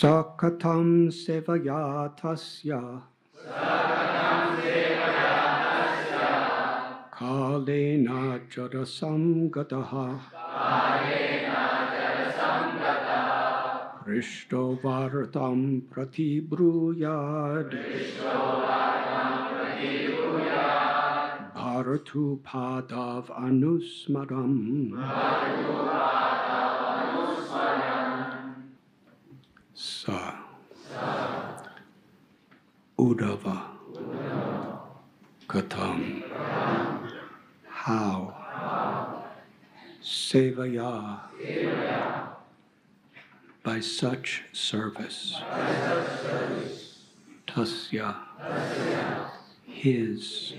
Sakatam sevaya tasya kalena jarasam gataha Prishto vartam pratibruyad Bharatu padav anusmaram Sa Uddhava Katam How Sevaya by such service Tasya his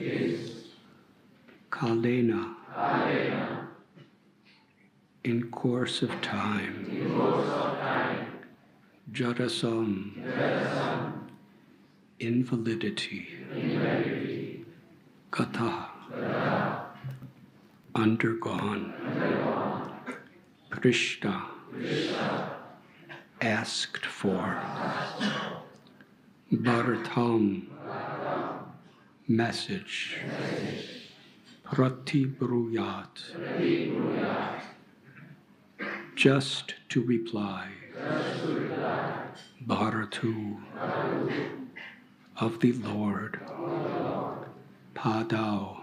Kalena in course of time Jarasam invalidity Gata undergone Prishta asked for Bharatam message Pratibruyat just to reply Bharatu of the Lord Padau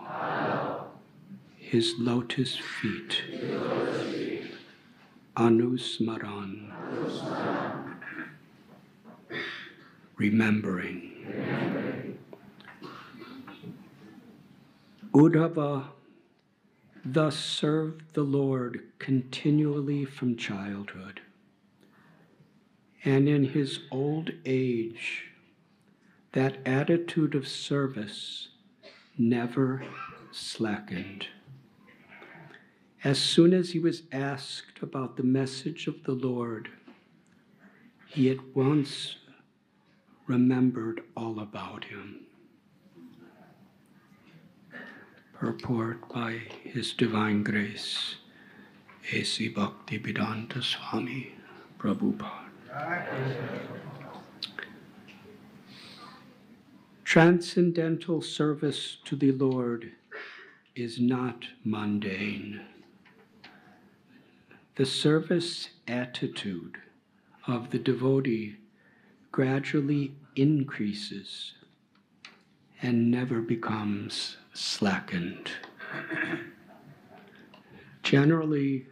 his lotus feet Anusmaran remembering Uddhava thus served the Lord continually from childhood, and in his old age, that attitude of service never slackened. As soon as he was asked about the message of the Lord, he at once remembered all about him. Purport by His Divine Grace, A.C. Bhaktivedanta Swami Prabhupada. Transcendental service to the Lord is not mundane. The service attitude of the devotee gradually increases and never becomes slackened. Generally,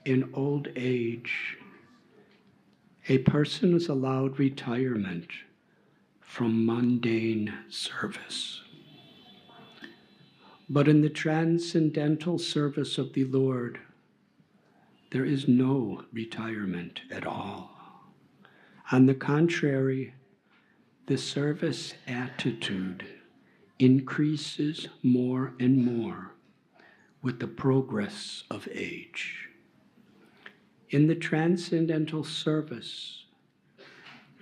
in old age, a person is allowed retirement from mundane service. But in the transcendental service of the Lord, there is no retirement at all. On the contrary, the service attitude increases more and more with the progress of age. In the transcendental service,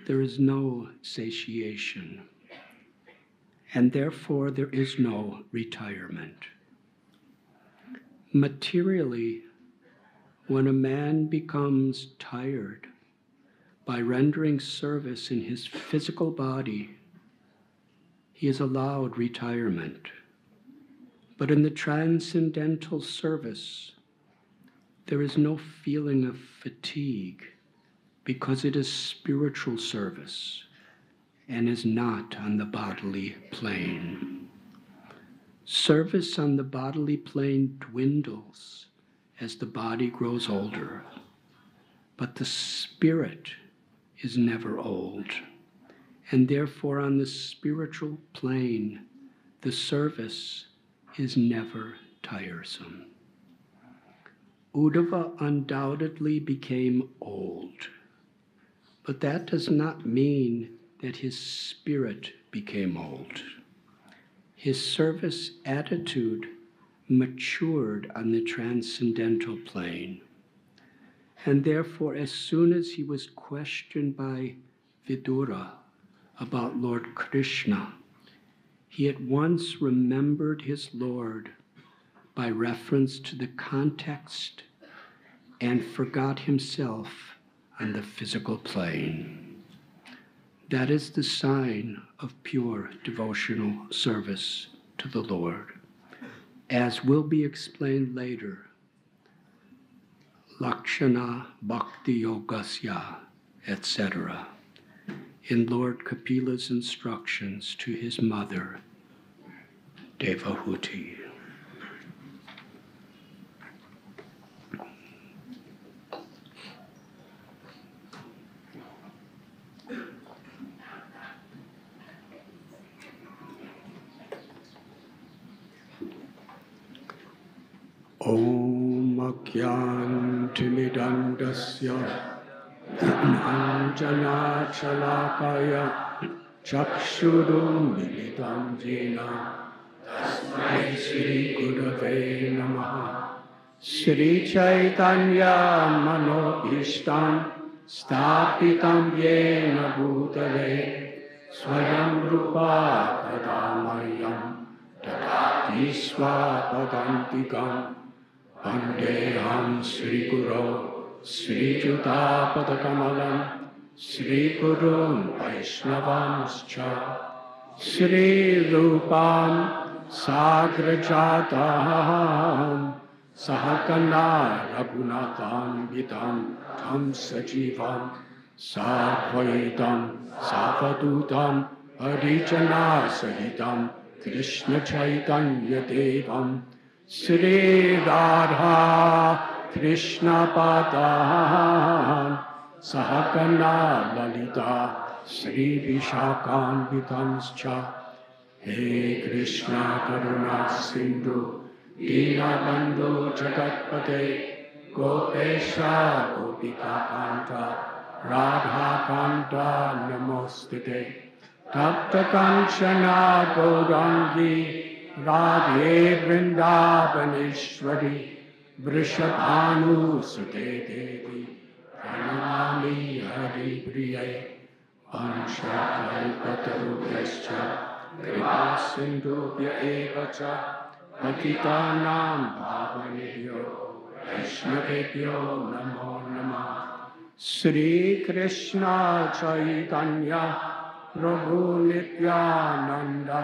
there is no satiation, and therefore there is no retirement. Materially, when a man becomes tired by rendering service in his physical body, he is allowed retirement. But in the transcendental service, there is no feeling of fatigue because it is spiritual service and is not on the bodily plane. Service on the bodily plane dwindles as the body grows older, but the spirit is never old. And therefore, on the spiritual plane, the service is never tiresome. Uddhava undoubtedly became old, but that does not mean that his spirit became old. His service attitude matured on the transcendental plane. And therefore, as soon as he was questioned by Vidura about Lord Krishna, he at once remembered his Lord by reference to the context and forgot himself on the physical plane. That is the sign of pure devotional service to the Lord. As will be explained later, Lakshana Bhakti Yogasya, etc., in Lord Kapila's instructions to his mother, Devahuti. Om Akyantimidandasya Anjana Chalakaya Chakshurum Militam Jena Tasmai Sri Gurave Namaha Sri Chaitanya Manobhishtam Stapitam Yena Bhutale Swayam Rupa Kadamayam Tadati Swapadantikam Vandeham Sri Guru Sri Juta Padakamalam Sri Gurun Vaishnavanscha Sri Rupam Sagrajatam Sahakana Raghunatham Vitam Tam Sajivam Sadvaitam Savadutam Harijana Sahitam Krishna Chaitanya Devam Sri Radha Krishna Padam Sahakana Lalita Sri Vishakan Vitanscha He Krishna Karuna Sindhu Dinabandhu Jagatpate Gopesha Gopika Kanta Radha Kanta Namostite Tapta Kanchana Gaurangi Radhe Vrindavaneshwari Vrishabhanu Sute Devi Pranamami Hari Priye Panchakalpatarubhyascha Kripa Sindhubhya Eva Cha Patitanam Bhavanebhyo Vaishnavebhyo Namo Namah Sri Krishna Chaitanya Prabhu Nityananda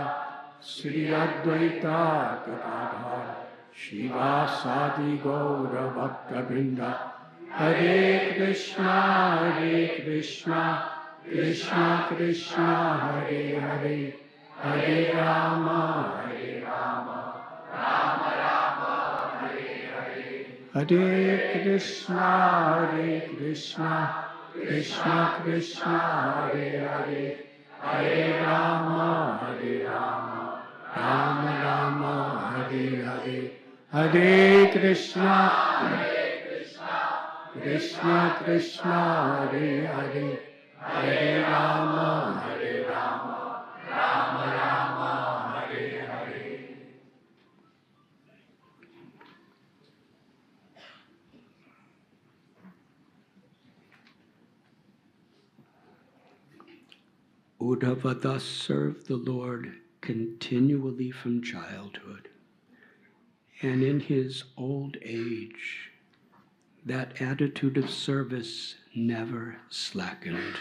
Sri Advaita Gadadhar Shiva Sadi Gaura Bhakta Vrinda Hare Krishna Krishna Krishna Hare Hare Hare Rama Rama Rama Hare Krishna Krishna Krishna Hare Hare Hare Rama Rama Rama Hare Hare Hare Krishna Krishna Krishna Hare Hare Hare Rama Rama Rama Hare Hare. Uddhava thus served the Lord continually from childhood, and in his old age, that attitude of service never slackened.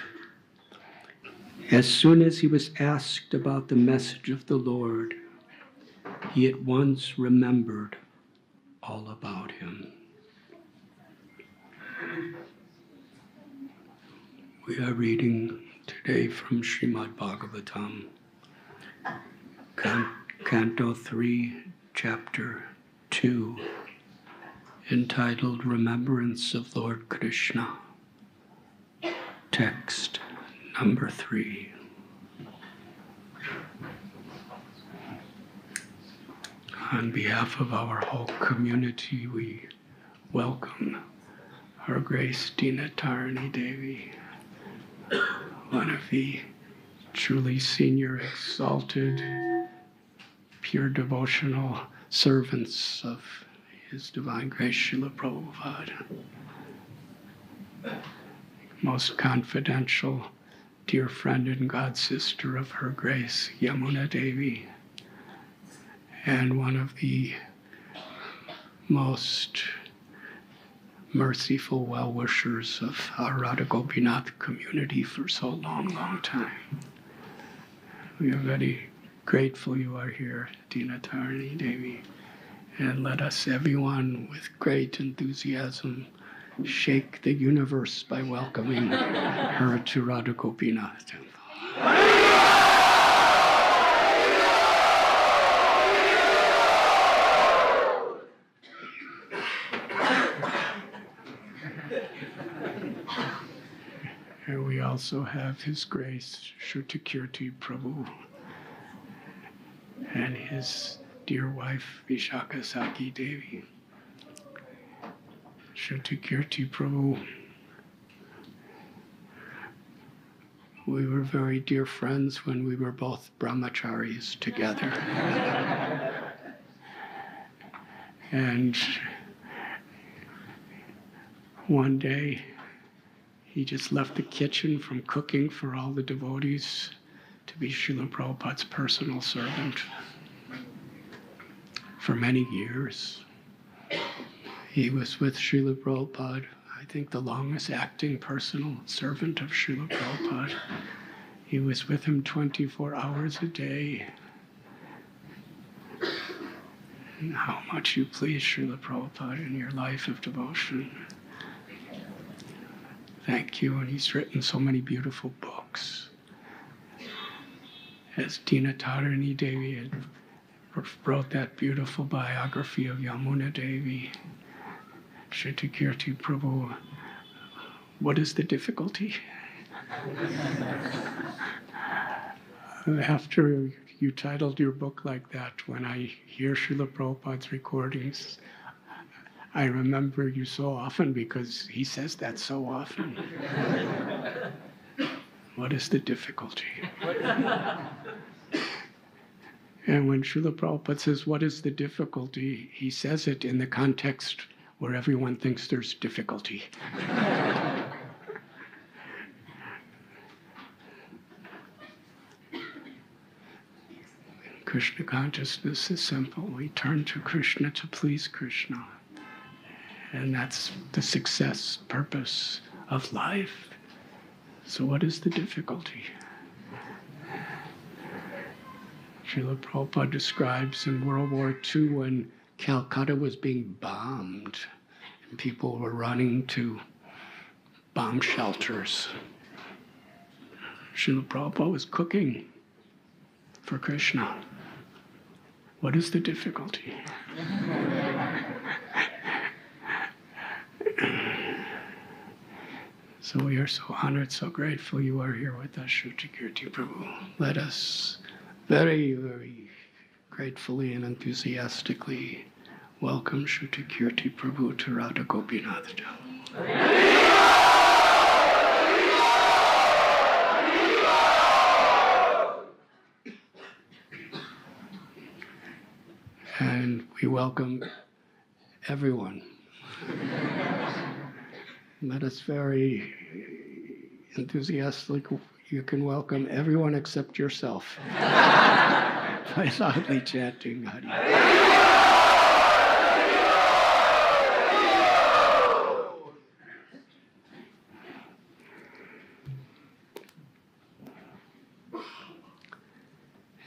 As soon as he was asked about the message of the Lord, he at once remembered all about him. We are reading today from Srimad Bhagavatam, Canto 3, Chapter 2, entitled Remembrance of Lord Krishna. Text number 3. On behalf of our whole community, we welcome Her Grace Dina Tarini Devi, one of the truly senior, exalted, pure devotional servants of His Divine Grace Srila Prabhupada. Most confidential, dear friend and god sister of Her Grace Yamuna Devi, and one of the most merciful well-wishers of our Radha Gopinath community for so long time. We are very grateful you are here, Dinatarani Devi, and let us, everyone, with great enthusiasm, shake the universe by welcoming her to Radha Gopinath Temple. And we also have His Grace Shrutakirti Prabhu and his dear wife Vishaka Saki Devi. Shrutakirti Prabhu, we were very dear friends when we were both brahmacharis together. And one day, he just left the kitchen from cooking for all the devotees to be Srila Prabhupada's personal servant for many years. He was with Srila Prabhupada, I think the longest acting personal servant of Srila Prabhupada. He was with him 24 hours a day. And how much you please Srila Prabhupada in your life of devotion. Thank you, and he's written so many beautiful books. As Dinatarani Devi had wrote that beautiful biography of Yamuna Devi, Shrutakirti Prabhu, what is the difficulty? After you titled your book like that, when I hear Srila Prabhupada's recordings, I remember you so often because he says that so often. What is the difficulty? And when Srila Prabhupada says, what is the difficulty? He says it in the context where everyone thinks there's difficulty. Krishna consciousness is simple. We turn to Krishna to please Krishna. And that's the success, purpose of life. So what is the difficulty? Srila Prabhupada describes in World War II when Calcutta was being bombed and people were running to bomb shelters. Srila Prabhupada was cooking for Krishna. What is the difficulty? So we are so honored, so grateful you are here with us, Shrutakirti Prabhu. Let us very, very gratefully and enthusiastically welcome Shrutakirti Prabhu to Radha Gopinath Temple. And we welcome everyone. Let us very enthusiastically, you can welcome everyone except yourself by loudly chanting Hari.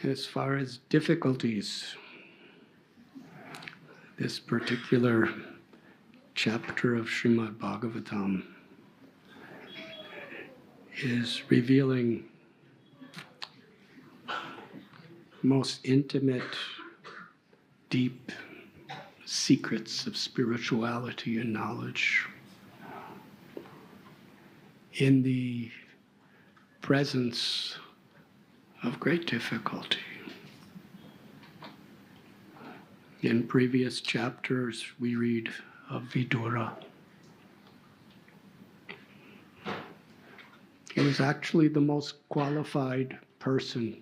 As far as difficulties, this particular chapter of Srimad Bhagavatam is revealing most intimate, deep secrets of spirituality and knowledge in the presence of great difficulty. In previous chapters, we read of Vidura. He was actually the most qualified person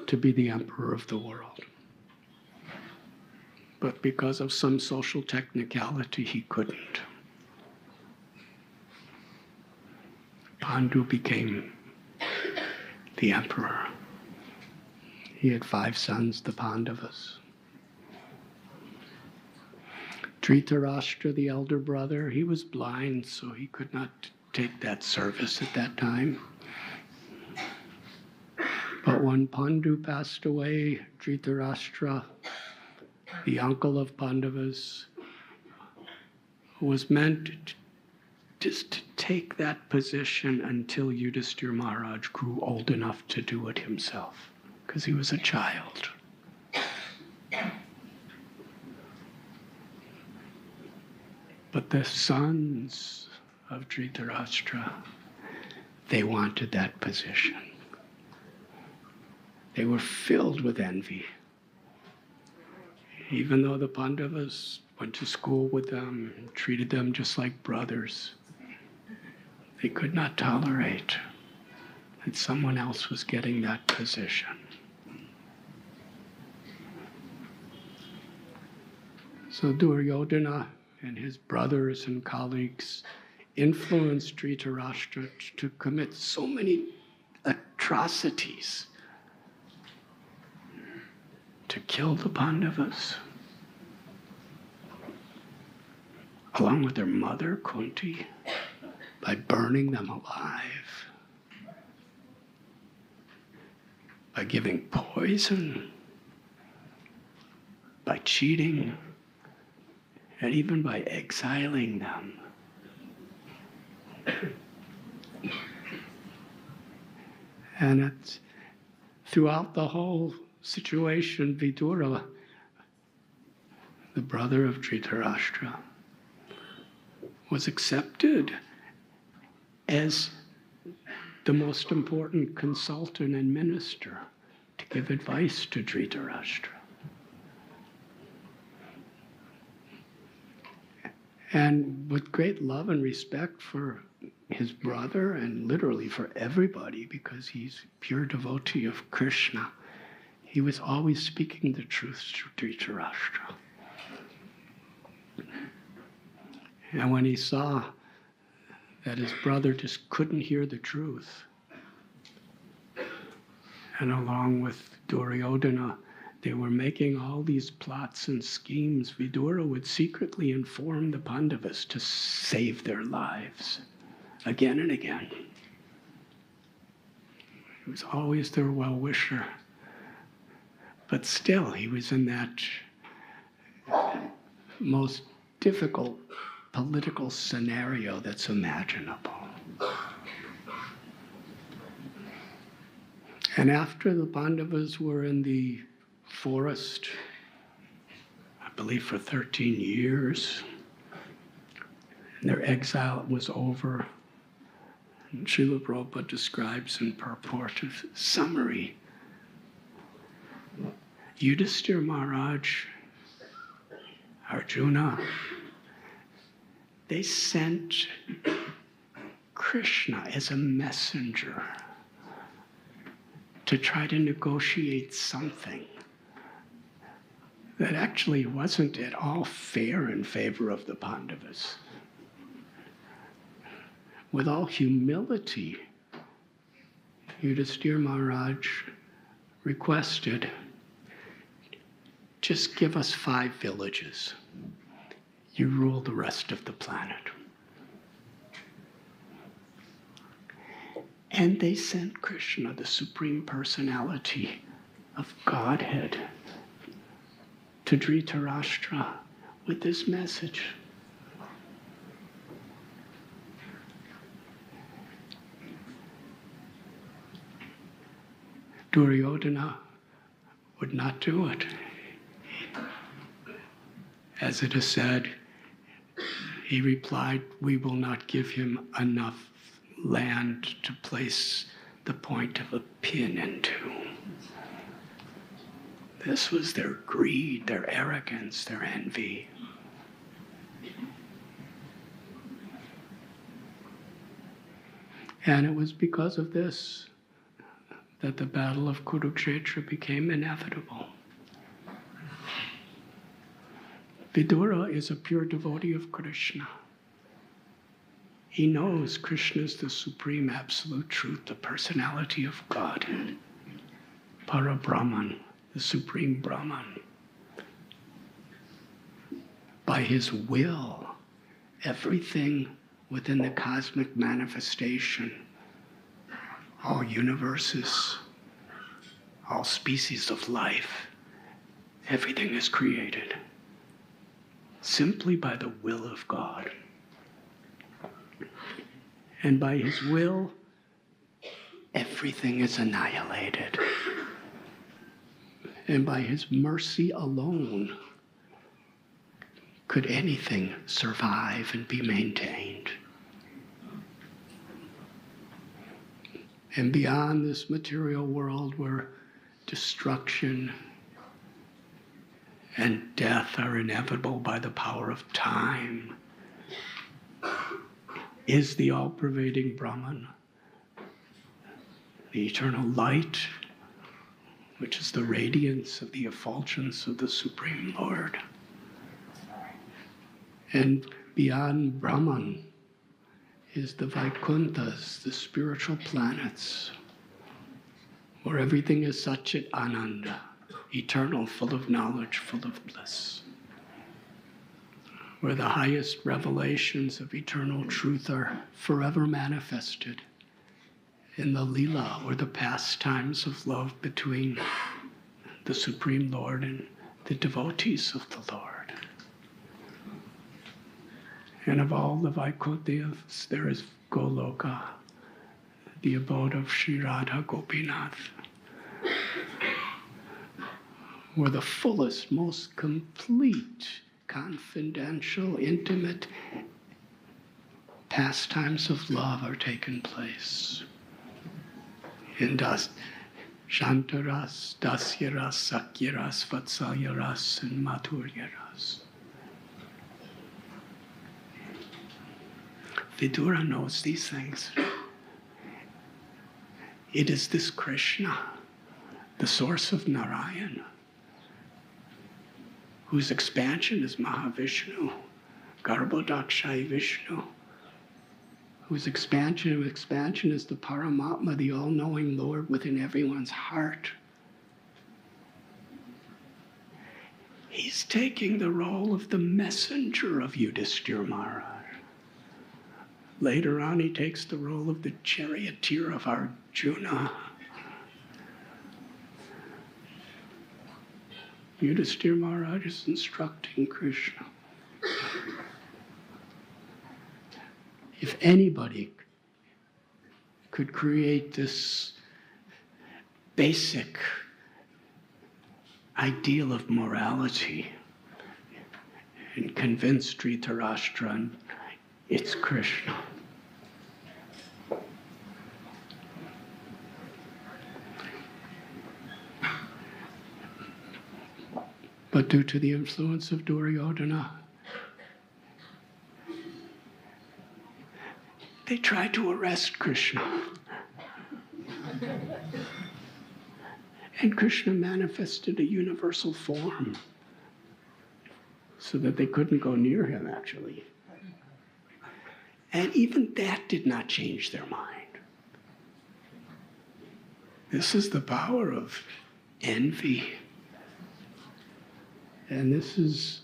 to be the emperor of the world. But because of some social technicality, he couldn't. Pandu became the emperor. He had 5 sons, the Pandavas. Dhritarashtra, the elder brother, he was blind, so he could not take that service at that time. But when Pandu passed away, Dhritarashtra, the uncle of Pandavas, was meant just to take that position until Yudhishthira Maharaj grew old enough to do it himself, because he was a child. But the sons of Dhritarashtra, they wanted that position. They were filled with envy. Even though the Pandavas went to school with them, treated them just like brothers, they could not tolerate that someone else was getting that position. So Duryodhana and his brothers and colleagues influenced Dhritarashtra to commit so many atrocities, to kill the Pandavas, along with their mother, Kunti, by burning them alive, by giving poison, by cheating, and even by exiling them. And throughout the whole situation, Vidura, the brother of Dhritarashtra, was accepted as the most important consultant and minister to give advice to Dhritarashtra. And with great love and respect for his brother, and literally for everybody, because he's a pure devotee of Krishna, he was always speaking the truth to Dhritarashtra. And when he saw that his brother just couldn't hear the truth, and along with Duryodhana, they were making all these plots and schemes, Vidura would secretly inform the Pandavas to save their lives again and again. He was always their well-wisher. But still, he was in that most difficult political scenario that's imaginable. And after the Pandavas were in the forest, I believe for 13 years, and their exile was over, and Srila Prabhupada describes in purport of summary, Yudhishthira Maharaj, Arjuna, they sent Krishna as a messenger to try to negotiate something that actually wasn't at all fair in favor of the Pandavas. With all humility, Yudhishthira Maharaj requested, just give us 5 villages. You rule the rest of the planet. And they sent Krishna, the Supreme Personality of Godhead, to Dhritarashtra with this message. Duryodhana would not do it. As it is said, he replied, we will not give him enough land to place the point of a pin into. This was their greed, their arrogance, their envy. And it was because of this that the Battle of Kurukshetra became inevitable. Vidura is a pure devotee of Krishna. He knows Krishna is the supreme absolute truth, the personality of God, Parabrahman, the supreme Brahman. But by his will, everything within the cosmic manifestation, all universes, all species of life, everything is created simply by the will of God. And by his will, everything is annihilated. And by his mercy alone could anything survive and be maintained. And beyond this material world where destruction and death are inevitable by the power of time, is the all-pervading Brahman, the eternal light, which is the radiance of the effulgence of the Supreme Lord. And beyond Brahman is the Vaikunthas, the spiritual planets, where everything is Satchit Ananda, eternal, full of knowledge, full of bliss, where the highest revelations of eternal truth are forever manifested in the Leela, or the pastimes of love between the Supreme Lord and the devotees of the Lord. And of all the Vaikunthas, there is Goloka, the abode of Sri Radha Gopinath, where the fullest, most complete, confidential, intimate pastimes of love are taking place. In Shantaras, Dasyaras, Sakyaras, Vatsalyaras, and Madhuryaras. Vidura knows these things. It is this Krishna, the source of Narayan, whose expansion is Mahavishnu, Garbhodakshai Vishnu, whose expansion is the Paramatma, the all-knowing Lord within everyone's heart. He's taking the role of the messenger of Yudhishthira Maharaj. Later on, he takes the role of the charioteer of Arjuna. Yudhishthira Maharaj is instructing Krishna. If anybody could create this basic ideal of morality and convince Dhritarashtra, it's Krishna. But due to the influence of Duryodhana, they tried to arrest Krishna. And Krishna manifested a universal form so that they couldn't go near him, actually. And even that did not change their mind. This is the power of envy. And this is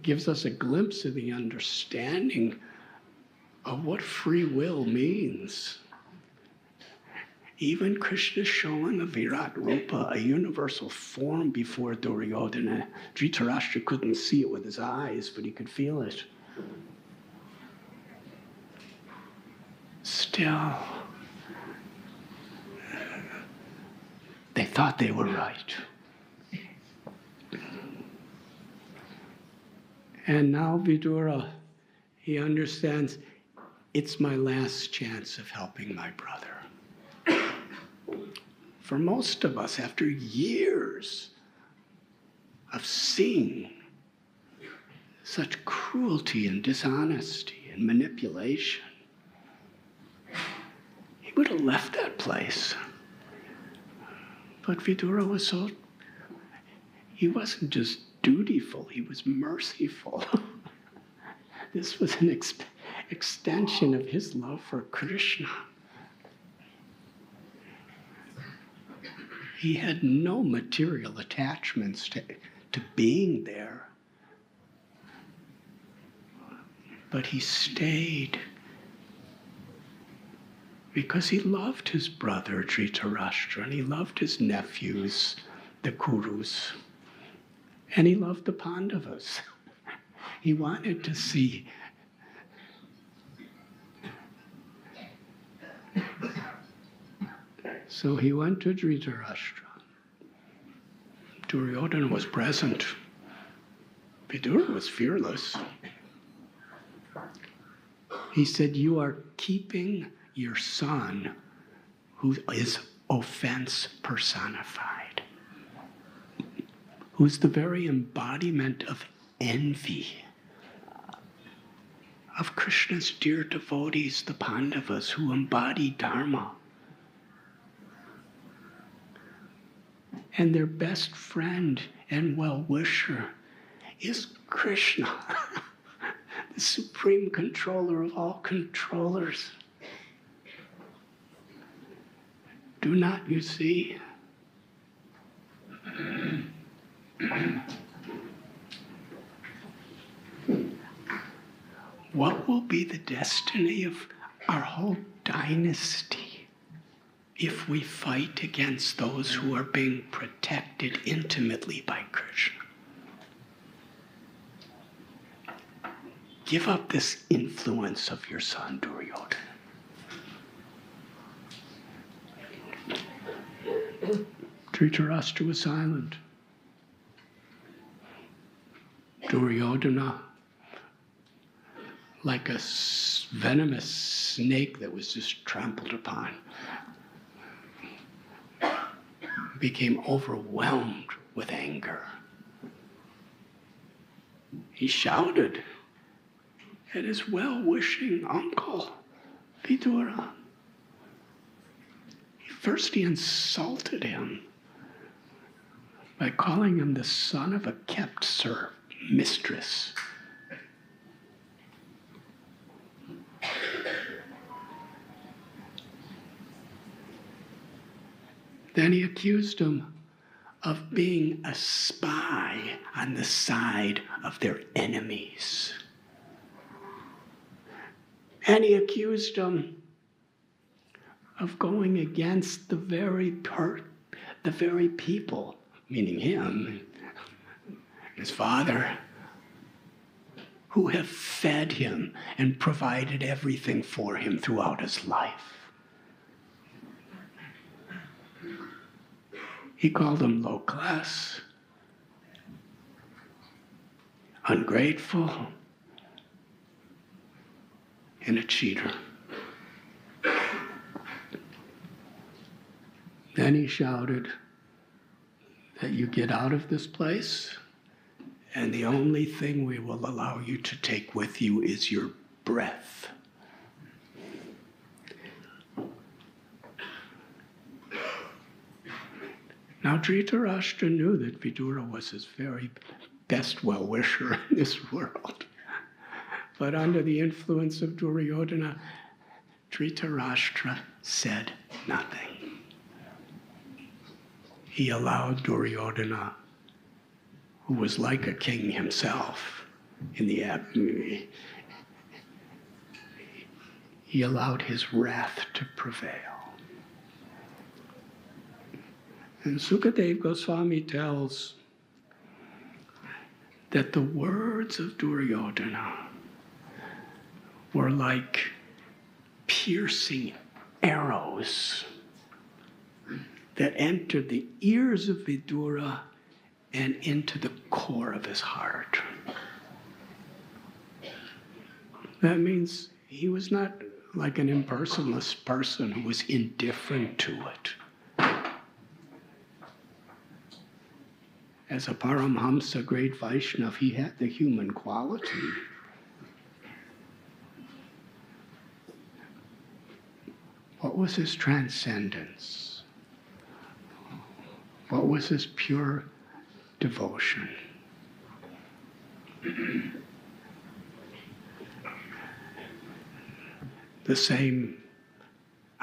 gives us a glimpse of the understanding of what free will means. Even Krishna showing a Virat Rupa, a universal form before Duryodhana. Dhritarashtra couldn't see it with his eyes, but he could feel it. Still, they thought they were right. And now Vidura, he understands, it's my last chance of helping my brother. For most of us, after years of seeing such cruelty and dishonesty and manipulation, he would have left that place. But Vidura was he wasn't just dutiful, he was merciful. This was an extension of his love for Krishna. He had no material attachments to being there. But he stayed because he loved his brother Dhritarashtra, and he loved his nephews, the Kurus, and he loved the Pandavas. He wanted to see so he went to Dhritarashtra. Duryodhana was present. Vidura was fearless. He said, "You are keeping your son, who is offense personified, who's the very embodiment of envy, of Krishna's dear devotees, the Pandavas, who embody Dharma. And their best friend and well-wisher is Krishna, the supreme controller of all controllers. Do not you see?" What will be the destiny of our whole dynasty if we fight against those who are being protected intimately by Krishna? Give up this influence of your son Duryodhana. Dhritarashtra was silent. Duryodhana, like a venomous snake that was just trampled upon, became overwhelmed with anger. He shouted at his well-wishing uncle, Vidura. First he insulted him by calling him the son of a kept mistress. Then he accused him of being a spy on the side of their enemies. And he accused him of going against the very people, meaning him, his father, who have fed him and provided everything for him throughout his life. He called him low class, ungrateful, and a cheater. Then he shouted that you get out of this place, and the only thing we will allow you to take with you is your breath. Now Dhritarashtra knew that Vidura was his very best well-wisher in this world. But under the influence of Duryodhana, Dhritarashtra said nothing. He allowed Duryodhana, who was like a king himself, he allowed his wrath to prevail. And Sukadeva Goswami tells that the words of Duryodhana were like piercing arrows that entered the ears of Vidura and into the core of his heart. That means he was not like an impersonalist person who was indifferent to it. As a Paramhamsa, great Vaishnava, he had the human quality. What was his transcendence? What was his pure devotion? The same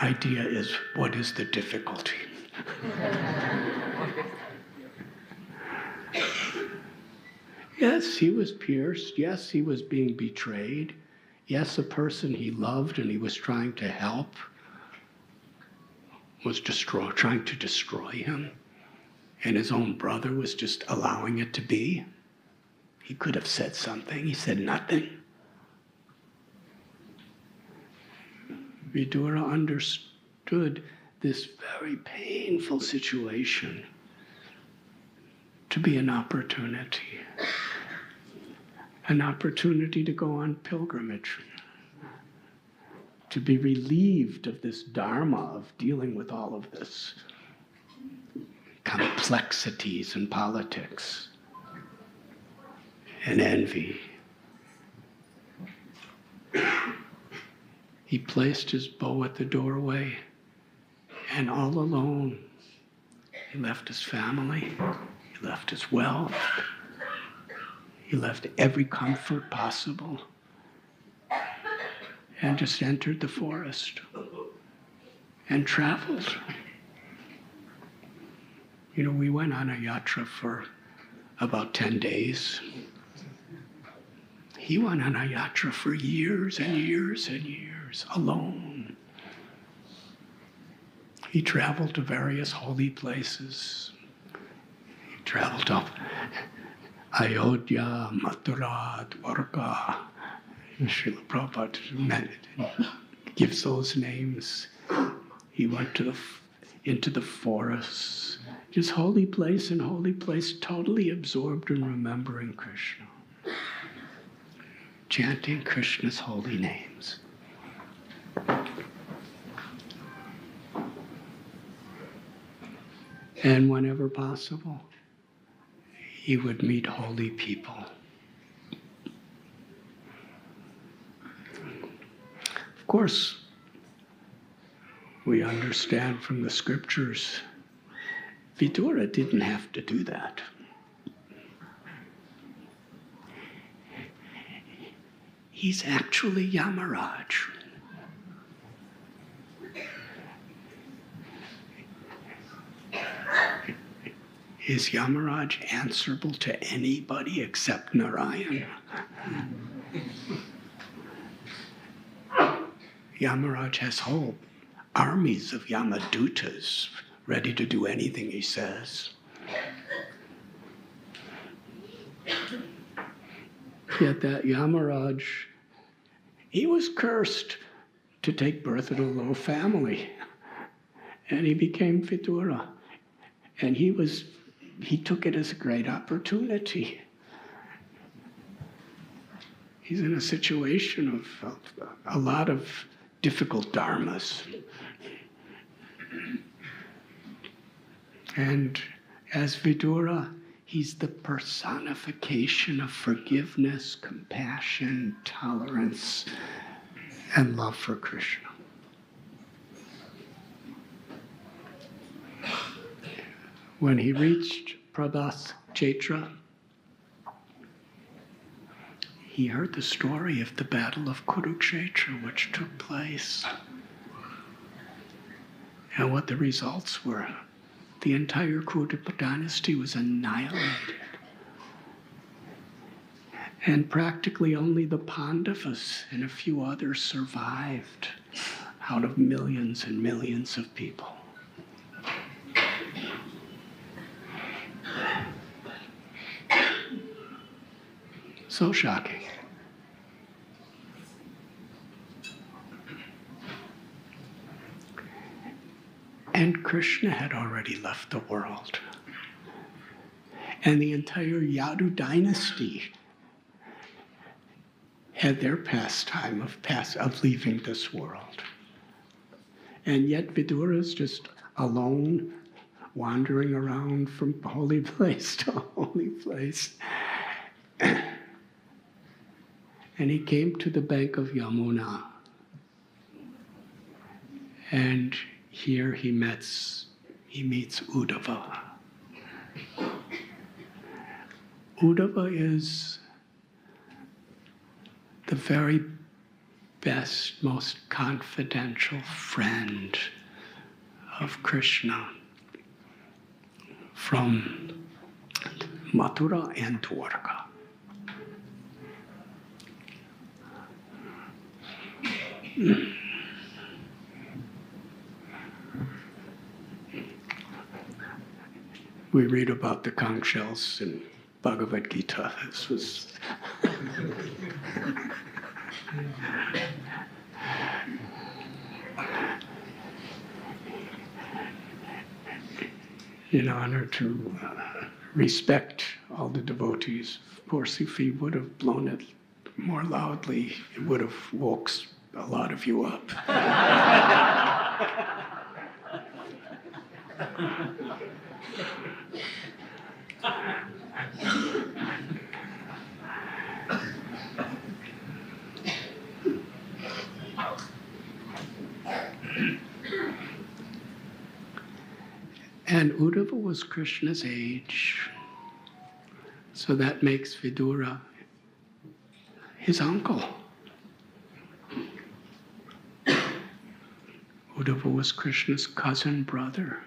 idea is, what is the difficulty? Yes, he was pierced. Yes, he was being betrayed. Yes, a person he loved and he was trying to help was trying to destroy him. And his own brother was just allowing it to be. He could have said something. He said nothing. Vidura understood this very painful situation to be an opportunity to go on pilgrimage, to be relieved of this dharma of dealing with all of this complexities in politics and envy. He placed his bow at the doorway, and all alone, he left his family, he left his wealth, he left every comfort possible, and just entered the forest and traveled. You know, we went on a yatra for about 10 days. He went on a yatra for years and years and years, alone. He traveled to various holy places. He traveled to Ayodhya, Mathura, Dwarka. Srila Prabhupada gives those names. He went into the forests, just holy place and holy place, totally absorbed in remembering Krishna, chanting Krishna's holy names. And whenever possible, he would meet holy people. Of course, we understand from the scriptures, Vidura didn't have to do that. He's actually Yamaraj. Is Yamaraj answerable to anybody except Narayan? Yamaraj has whole armies of Yamadutas ready to do anything he says. Yet that Yamaraj, he was cursed to take birth in a low family. And he became Vidura. And he took it as a great opportunity. He's in a situation of a lot of difficult dharmas. And as Vidura, he's the personification of forgiveness, compassion, tolerance, and love for Krishna. When he reached Prabhas Kshetra, he heard the story of the Battle of Kurukshetra, which took place, and what the results were. The entire Kuru dynasty was annihilated. And practically only the Pandavas and a few others survived out of millions and millions of people. So shocking. And Krishna had already left the world. And the entire Yadu dynasty had their pastime of leaving this world. And yet Vidura is just alone, wandering around from holy place to holy place. And he came to the bank of Yamuna. And here he meets Uddhava. Uddhava is the very best, most confidential friend of Krishna from Mathura and Dwarka. We read about the conch shells in Bhagavad Gita. This was in honor to respect all the devotees. Of course, if he would have blown it more loudly, it would have woke a lot of you up. And Uddhava was Krishna's age, so that makes Vidura his uncle. Uddhava was Krishna's cousin brother.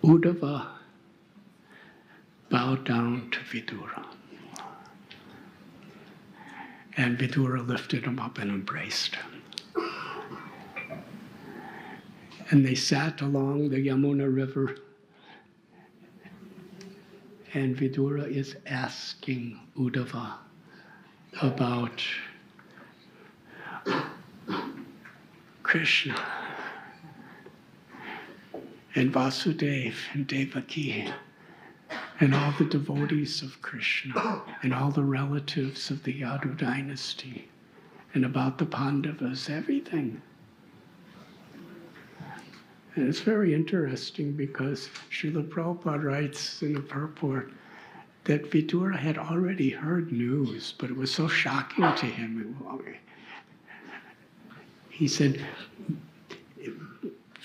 Uddhava bowed down to Vidura. And Vidura lifted him up and embraced him. And they sat along the Yamuna River. And Vidura is asking Uddhava about Krishna and Vasudeva and Devaki and all the devotees of Krishna and all the relatives of the Yadu dynasty and about the Pandavas, everything. And it's very interesting because Srila Prabhupada writes in a purport that Vidura had already heard news, but it was so shocking to him. He said,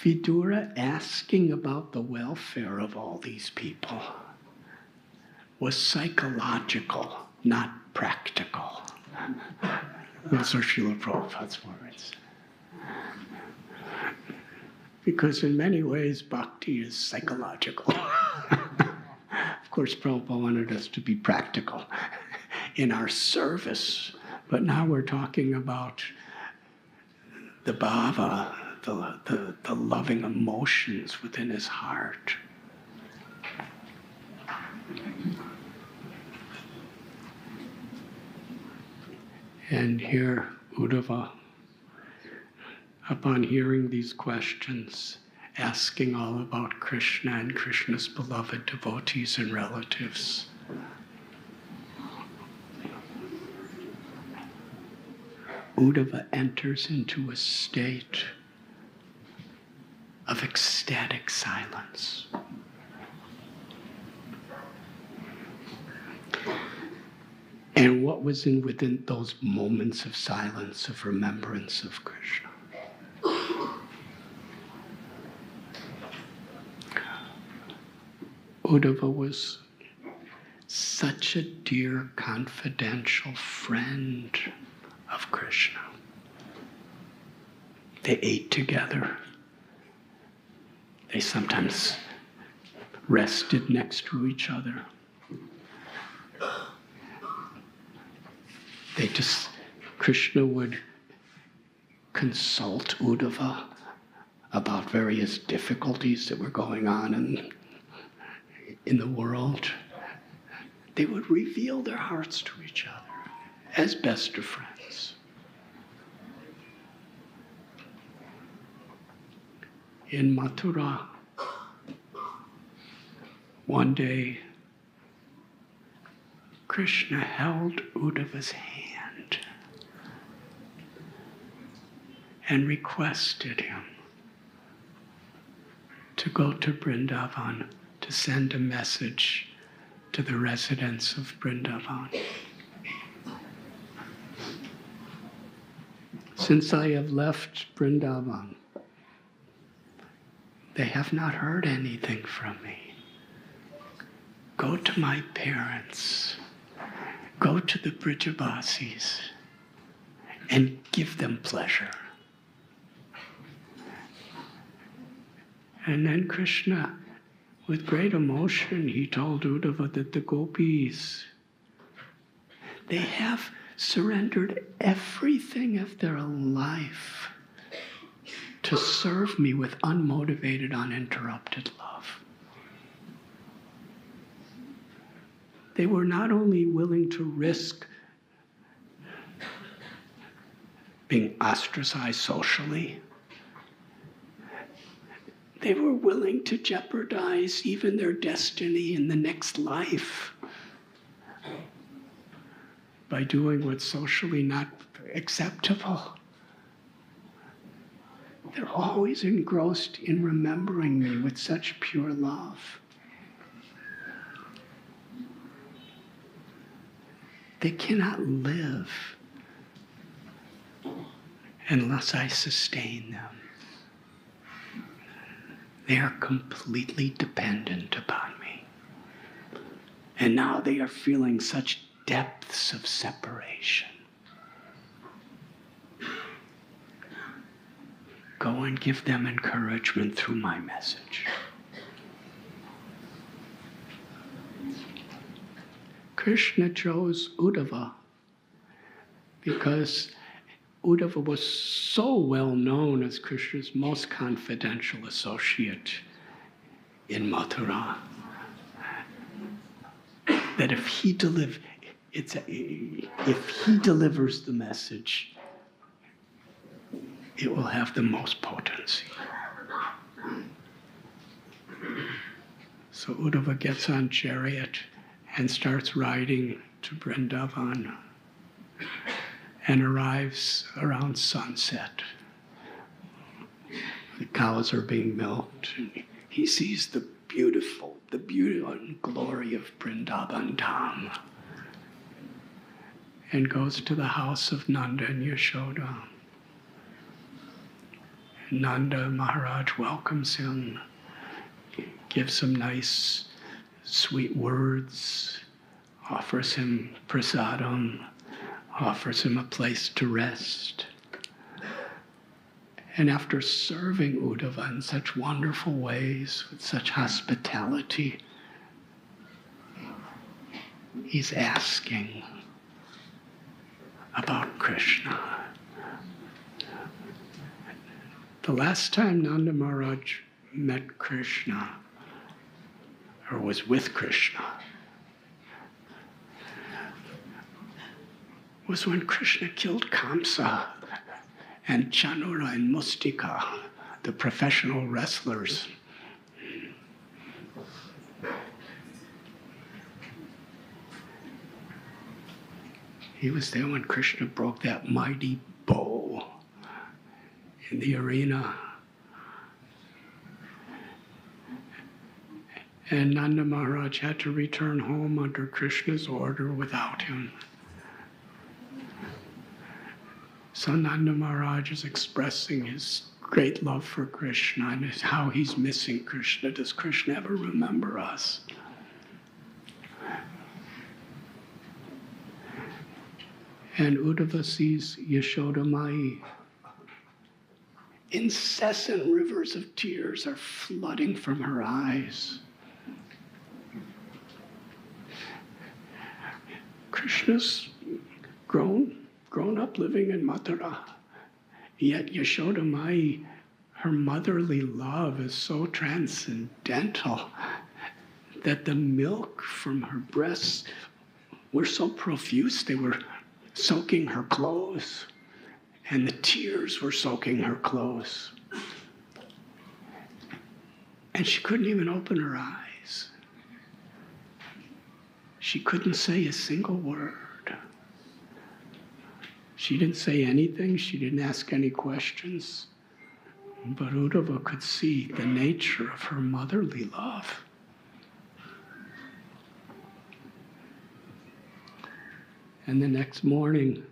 Vidura asking about the welfare of all these people was psychological, not practical. Those are Srila Prabhupada's words. Because in many ways, bhakti is psychological. Of course, Prabhupada wanted us to be practical in our service, but now we're talking about the bhava, the loving emotions within his heart. And here, Uddhava, upon hearing these questions, asking all about Krishna and Krishna's beloved devotees and relatives, Uddhava enters into a state of ecstatic silence. And what was within those moments of silence, of remembrance of Krishna? Uddhava was such a dear, confidential friend of Krishna. They ate together. They sometimes rested next to each other. Krishna would consult Uddhava about various difficulties that were going on in the world. They would reveal their hearts to each other as best of friends. In Mathura, one day, Krishna held Uddhava's hand and requested him to go to Vrindavan to send a message to the residents of Vrindavan. Since I have left Vrindavan, they have not heard anything from me. Go to my parents, go to the Brijavasis, and give them pleasure. And then Krishna with great emotion, he told Uddhava that the gopis, they have surrendered everything of their life to serve me with unmotivated, uninterrupted love. They were not only willing to risk being ostracized socially, they were willing to jeopardize even their destiny in the next life by doing what's socially not acceptable. They're always engrossed in remembering me with such pure love. They cannot live unless I sustain them. They are completely dependent upon me. And now they are feeling such depths of separation. Go and give them encouragement through my message. Krishna chose Uddhava because Uddhava was so well known as Krishna's most confidential associate in Mathura that if he delivers the message, it will have the most potency. So Uddhava gets on chariot and starts riding to Vrindavan and arrives around sunset. The cows are being milked, and he sees the beauty and glory of Vrindavan Dham, and goes to the house of Nanda and Yashoda. Nanda Maharaj welcomes him, gives him nice, sweet words, offers him prasadam, offers him a place to rest. And after serving Uddhava in such wonderful ways, with such hospitality, he's asking about Krishna. The last time Nanda Maharaj met Krishna, or was with Krishna, was when Krishna killed Kamsa and Chanura and Mustika, the professional wrestlers. He was there when Krishna broke that mighty bow in the arena. And Nanda Maharaj had to return home under Krishna's order without him. So Nanda Maharaj is expressing his great love for Krishna and how he's missing Krishna. Does Krishna ever remember us? And Uddhava sees Yashoda Mai. Incessant rivers of tears are flooding from her eyes. Krishna's grown up living in Mathura. Yet Yashoda Mai, her motherly love is so transcendental that the milk from her breasts were so profuse, they were soaking her clothes, and the tears were soaking her clothes. And she couldn't even open her eyes. She couldn't say a single word. She didn't say anything, she didn't ask any questions. But Uddhava could see the nature of her motherly love. And the next morning,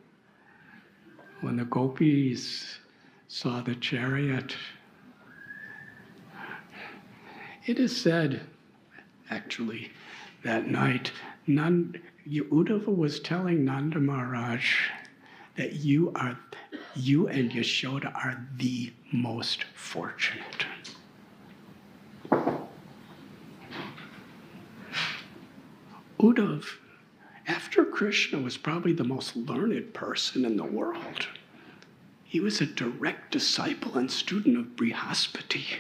when the gopis saw the chariot, it is said, actually, that night, Uddhava was telling Nanda Maharaj that you and Yashoda are the most fortunate. Uddhav, after Krishna, was probably the most learned person in the world. He was a direct disciple and student of Brihaspati.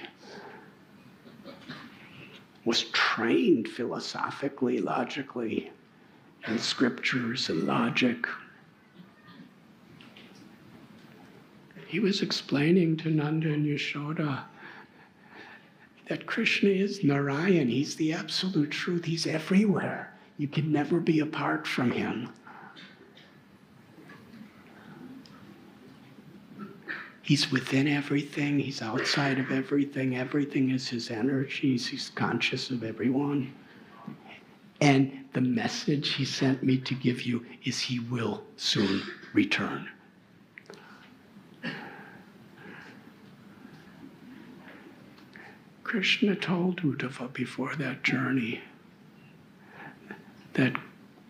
Was trained philosophically, logically, in scriptures and logic. He was explaining to Nanda and Yashoda that Krishna is Narayan. He's the absolute truth. He's everywhere. You can never be apart from him. He's within everything. He's outside of everything. Everything is his energies. He's conscious of everyone. And the message he sent me to give you is he will soon return. Krishna told Uddhava before that journey that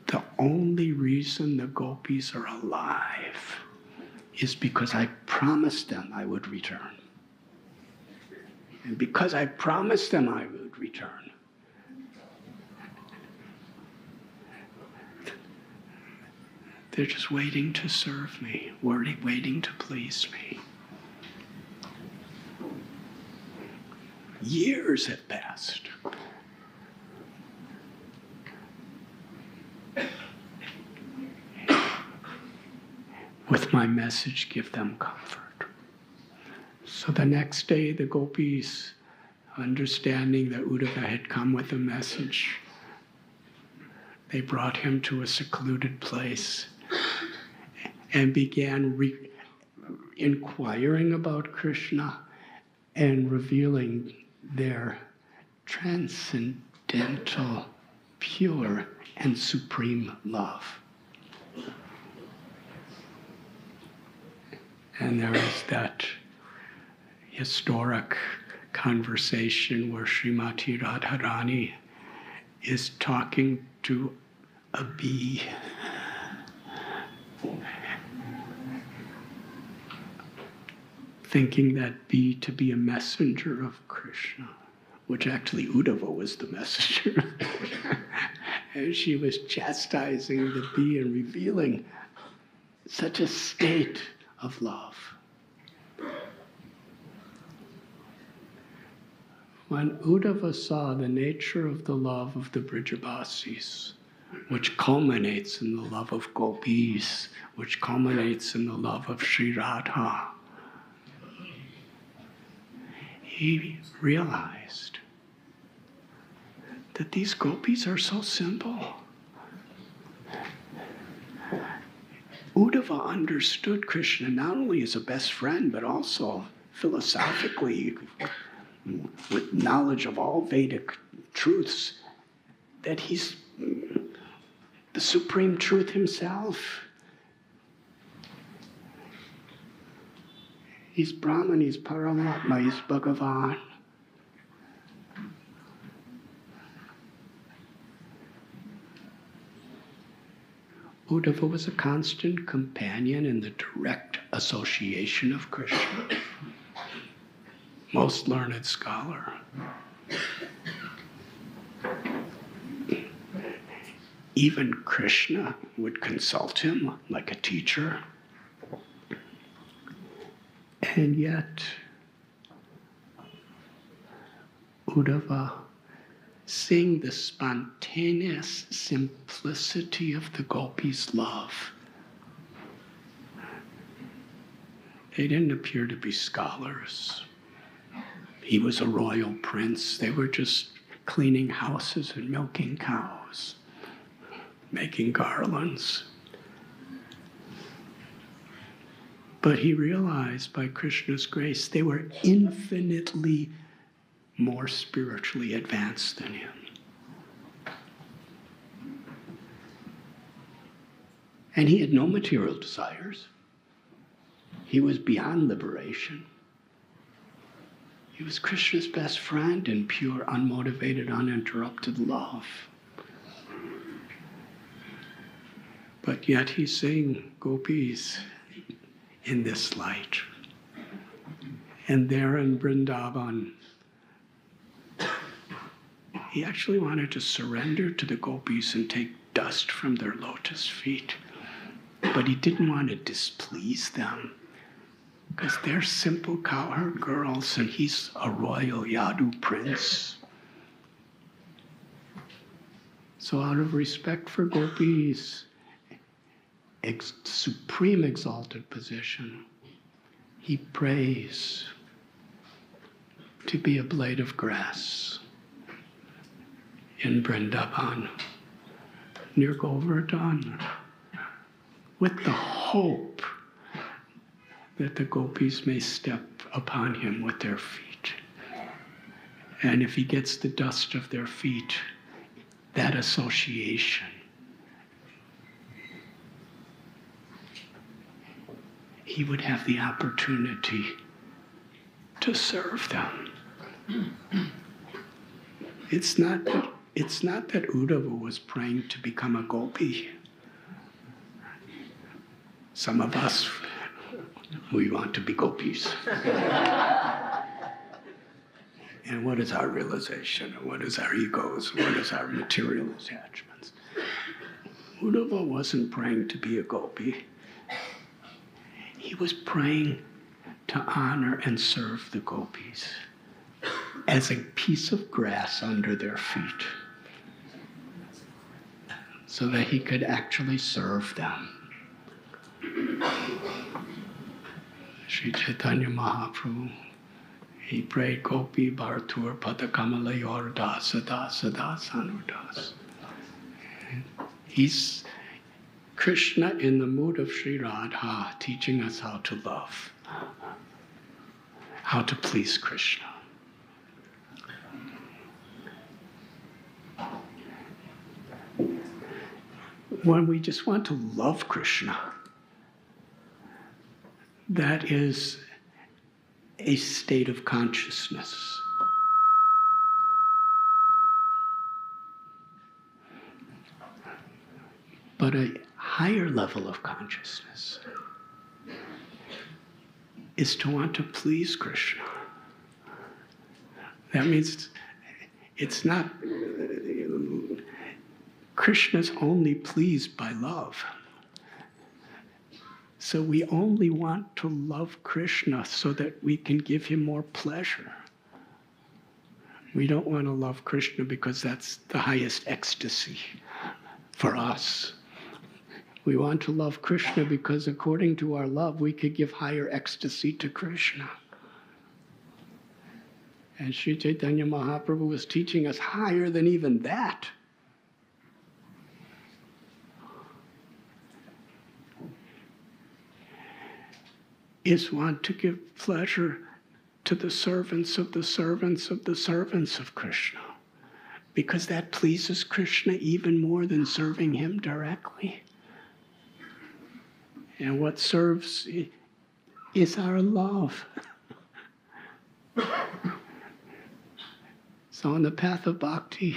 the only reason the gopis are alive is because I promised them I would return. And because I promised them I would return, they're just waiting to serve me, waiting to please me. Years have passed. With my message, give them comfort. So the next day, the gopis, understanding that Uddhava had come with a message, they brought him to a secluded place and began inquiring about Krishna and revealing their transcendental, pure, and supreme love. And there is that historic conversation where Srimati Radharani is talking to a bee. Thinking that bee to be a messenger of Krishna, which actually Uddhava was the messenger. And she was chastising the bee and revealing such a state of love. When Uddhava saw the nature of the love of the Brijabasis, which culminates in the love of gopis, which culminates in the love of Sri Radha, he realized that these gopis are so simple. Uddhava understood Krishna not only as a best friend, but also philosophically, with knowledge of all Vedic truths, that he's the supreme truth himself. He's Brahman, he's Paramatma, he's Bhagavan. Uddhava was a constant companion in the direct association of Krishna. Most learned scholar. Even Krishna would consult him like a teacher. And yet, Uddhava, seeing the spontaneous simplicity of the gopis' love, they didn't appear to be scholars. He was a royal prince. They were just cleaning houses and milking cows, making garlands. But he realized by Krishna's grace they were infinitely more spiritually advanced than him. And he had no material desires. He was beyond liberation. He was Krishna's best friend in pure, unmotivated, uninterrupted love. But yet he's seeing gopis in this light. And there in Vrindavan, He actually wanted to surrender to the gopis and take dust from their lotus feet. But he didn't want to displease them, because they're simple cowherd girls and he's a royal Yadu prince. So out of respect for gopis, supreme exalted position, he prays to be a blade of grass in Vrindavan, near Govardhan, with the hope that the gopis may step upon him with their feet. And if he gets the dust of their feet, that association, he would have the opportunity to serve them. It's not that Uddhava was praying to become a gopi. Some of us, we want to be gopis. And what is our realization? What is our egos? What is our material attachments? Uddhava wasn't praying to be a gopi. He was praying to honor and serve the gopis as a piece of grass under their feet, so that he could actually serve them. Sri Chaitanya Mahaprabhu, he prayed Gopi Bhartur Padakamalayur Dasa Dasa Dasanudas. He's Krishna in the mood of Sri Radha, teaching us how to love, how to please Krishna. When we just want to love Krishna, that is a state of consciousness. But a higher level of consciousness is to want to please Krishna. That means it's not, Krishna's only pleased by love. So we only want to love Krishna so that we can give him more pleasure. We don't want to love Krishna because that's the highest ecstasy for us. We want to love Krishna because according to our love, we could give higher ecstasy to Krishna. And Sri Chaitanya Mahaprabhu was teaching us higher than even that. Is want to give pleasure to the servants of the servants of the servants of Krishna, because that pleases Krishna even more than serving him directly. And what serves is our love. So on the path of bhakti,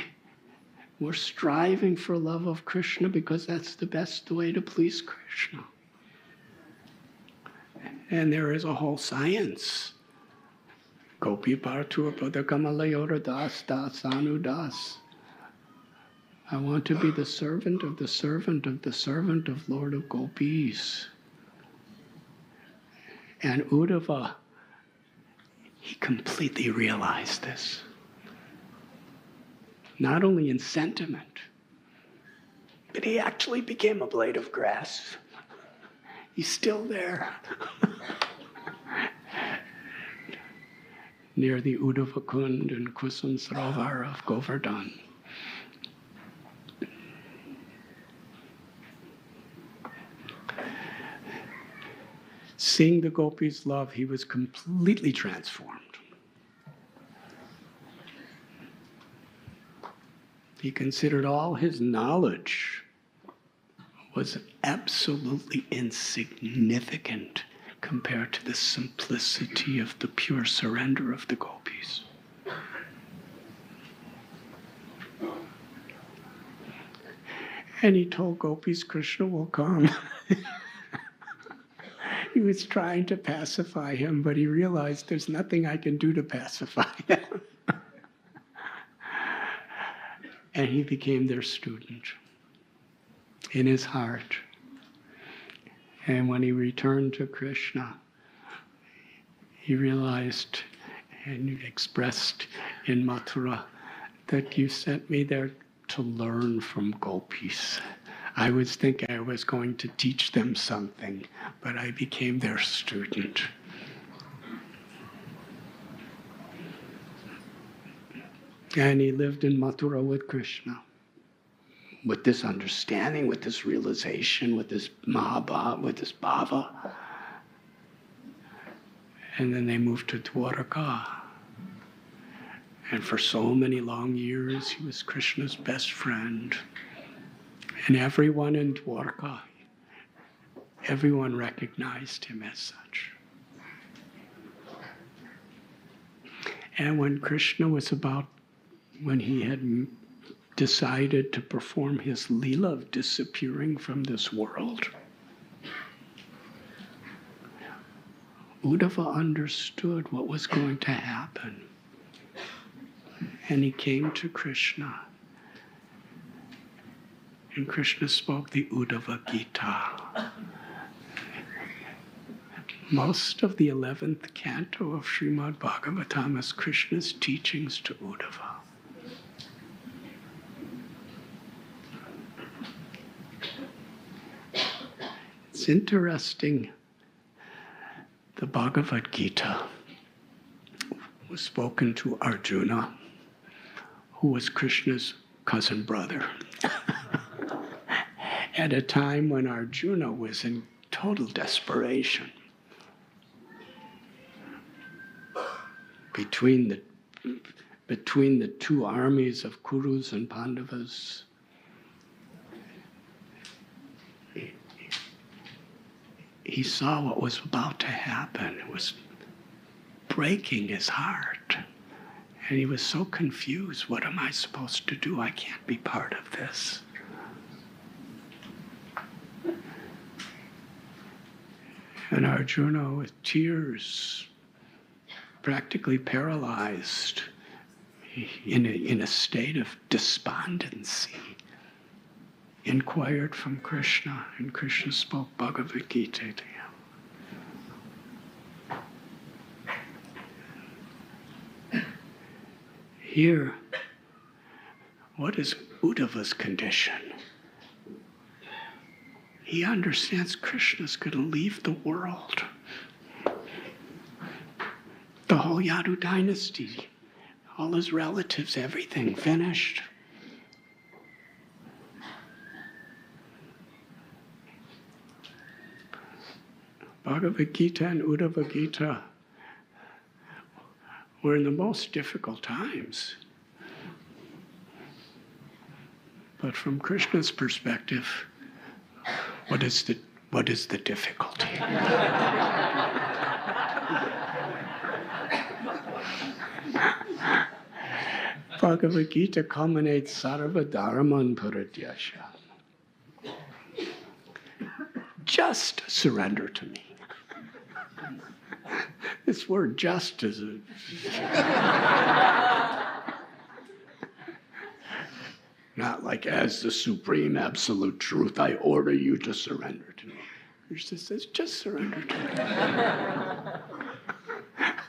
we're striving for love of Krishna because that's the best way to please Krishna. And there is a whole science. Gopi Bhartur Padakamalayora Das Das Anu Das. I want to be the servant of the servant of the servant of Lord of Gopis. And Uddhava, he completely realized this. Not only in sentiment, but he actually became a blade of grass. He's still there. Near the Uddhava Kund and Kusum Sarovar of Govardhan. Seeing the gopis' love, he was completely transformed. He considered all his knowledge was absolutely insignificant compared to the simplicity of the pure surrender of the gopis. And he told gopis Krishna will come. He was trying to pacify him, but he realized there's nothing I can do to pacify him. And he became their student in his heart. And when he returned to Krishna, he realized and expressed in Mathura that you sent me there to learn from gopis. I was thinking I was going to teach them something, but I became their student. And he lived in Mathura with Krishna, with this understanding, with this realization, with this Mahabhava, with this bhava. And then they moved to Dwarka. And for so many long years, he was Krishna's best friend. And everyone in Dwarka, everyone recognized him as such. And when Krishna was when he had decided to perform his Leela of disappearing from this world, Uddhava understood what was going to happen. And he came to Krishna. And Krishna spoke the Uddhava Gita. Most of the 11th canto of Srimad Bhagavatam is Krishna's teachings to Uddhava. It's interesting, the Bhagavad Gita was spoken to Arjuna, who was Krishna's cousin brother, at a time when Arjuna was in total desperation. Between the two armies of Kurus and Pandavas, he saw what was about to happen. It was breaking his heart. And he was so confused. What am I supposed to do? I can't be part of this. And Arjuna, with tears, practically paralyzed, in a state of despondency, inquired from Krishna, and Krishna spoke Bhagavad Gita to him. Here, what is Uddhava's condition? He understands Krishna's going to leave the world. The whole Yadu dynasty, all his relatives, everything finished. Bhagavad Gita and Uddhava Gita were in the most difficult times. But from Krishna's perspective, what is the difficulty? Bhagavad Gita culminates Sarva Dharman Parityasya. Just surrender to me. This word just is not like as the supreme absolute truth, I order you to surrender to me. It just says, just surrender to me.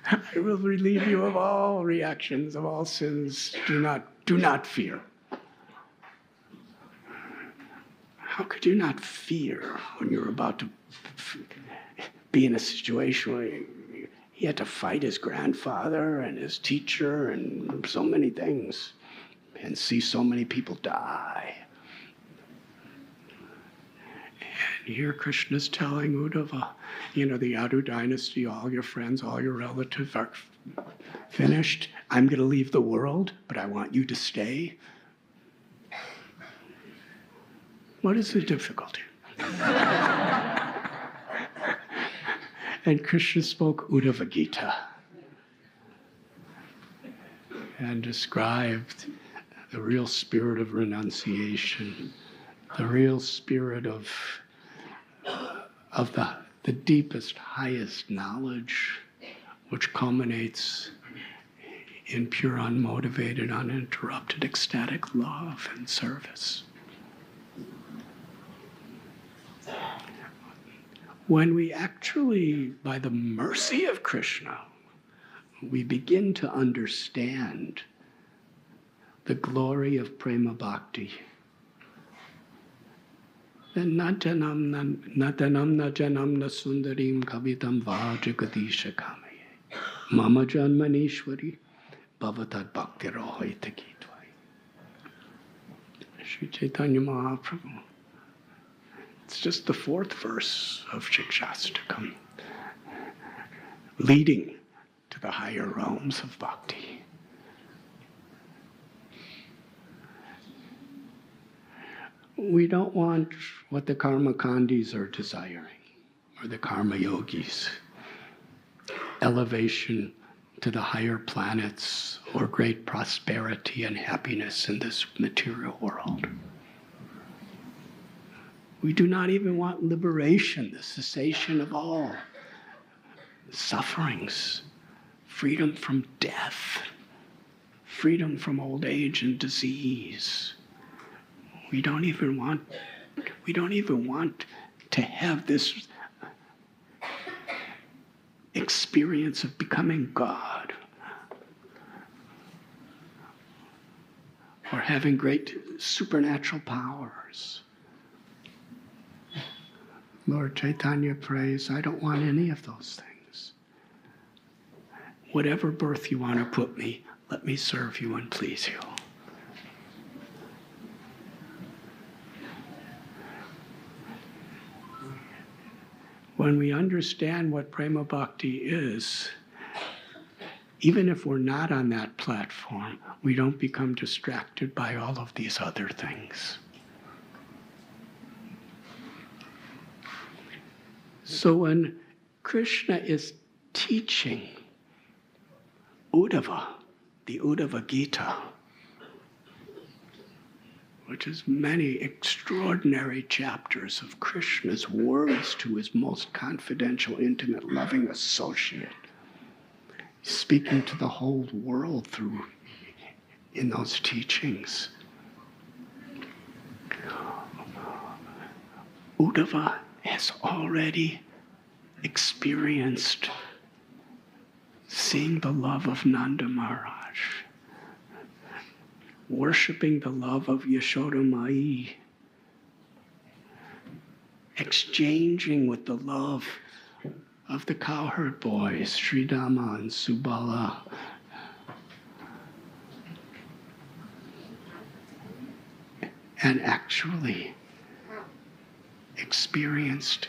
I will relieve you of all reactions, of all sins. Do not fear. How could you not fear when you're about to be in a situation where he had to fight his grandfather and his teacher and so many things and see so many people die? And here Krishna's telling Uddhava, the Yadu dynasty, all your friends, all your relatives are finished. I'm going to leave the world, but I want you to stay. What is the difficulty? And Krishna spoke Uddhava Gita and described the real spirit of renunciation, the real spirit of the deepest, highest knowledge, which culminates in pure, unmotivated, uninterrupted, ecstatic love and service. When we actually, by the mercy of Krishna, we begin to understand the glory of prema bhakti, then natanam na janam na sundarim kavitam va jagadisha kamaye mama janmanishwari bhavatat bhakti rohita kitvai. Sri Chaitanya Mahaprabhu. It's just the 4th verse of Shikshastakam, leading to the higher realms of bhakti. We don't want what the karma kandis are desiring, or the karma yogis, elevation to the higher planets, or great prosperity and happiness in this material world. We do not even want liberation, the cessation of all sufferings, freedom from death, freedom from old age and disease. We don't even want to have this experience of becoming God or having great supernatural powers. Lord Chaitanya prays, I don't want any of those things. Whatever birth you want to put me, let me serve you and please you. When we understand what prema bhakti is, even if we're not on that platform, we don't become distracted by all of these other things. So when Krishna is teaching Uddhava, the Uddhava Gita, which is many extraordinary chapters of Krishna's words to his most confidential, intimate, loving associate, speaking to the whole world through in those teachings. Uddhava has already experienced seeing the love of Nanda Maharaj, worshiping the love of Yashoda Mai, exchanging with the love of the cowherd boys, Sridama and Subala. And actually experienced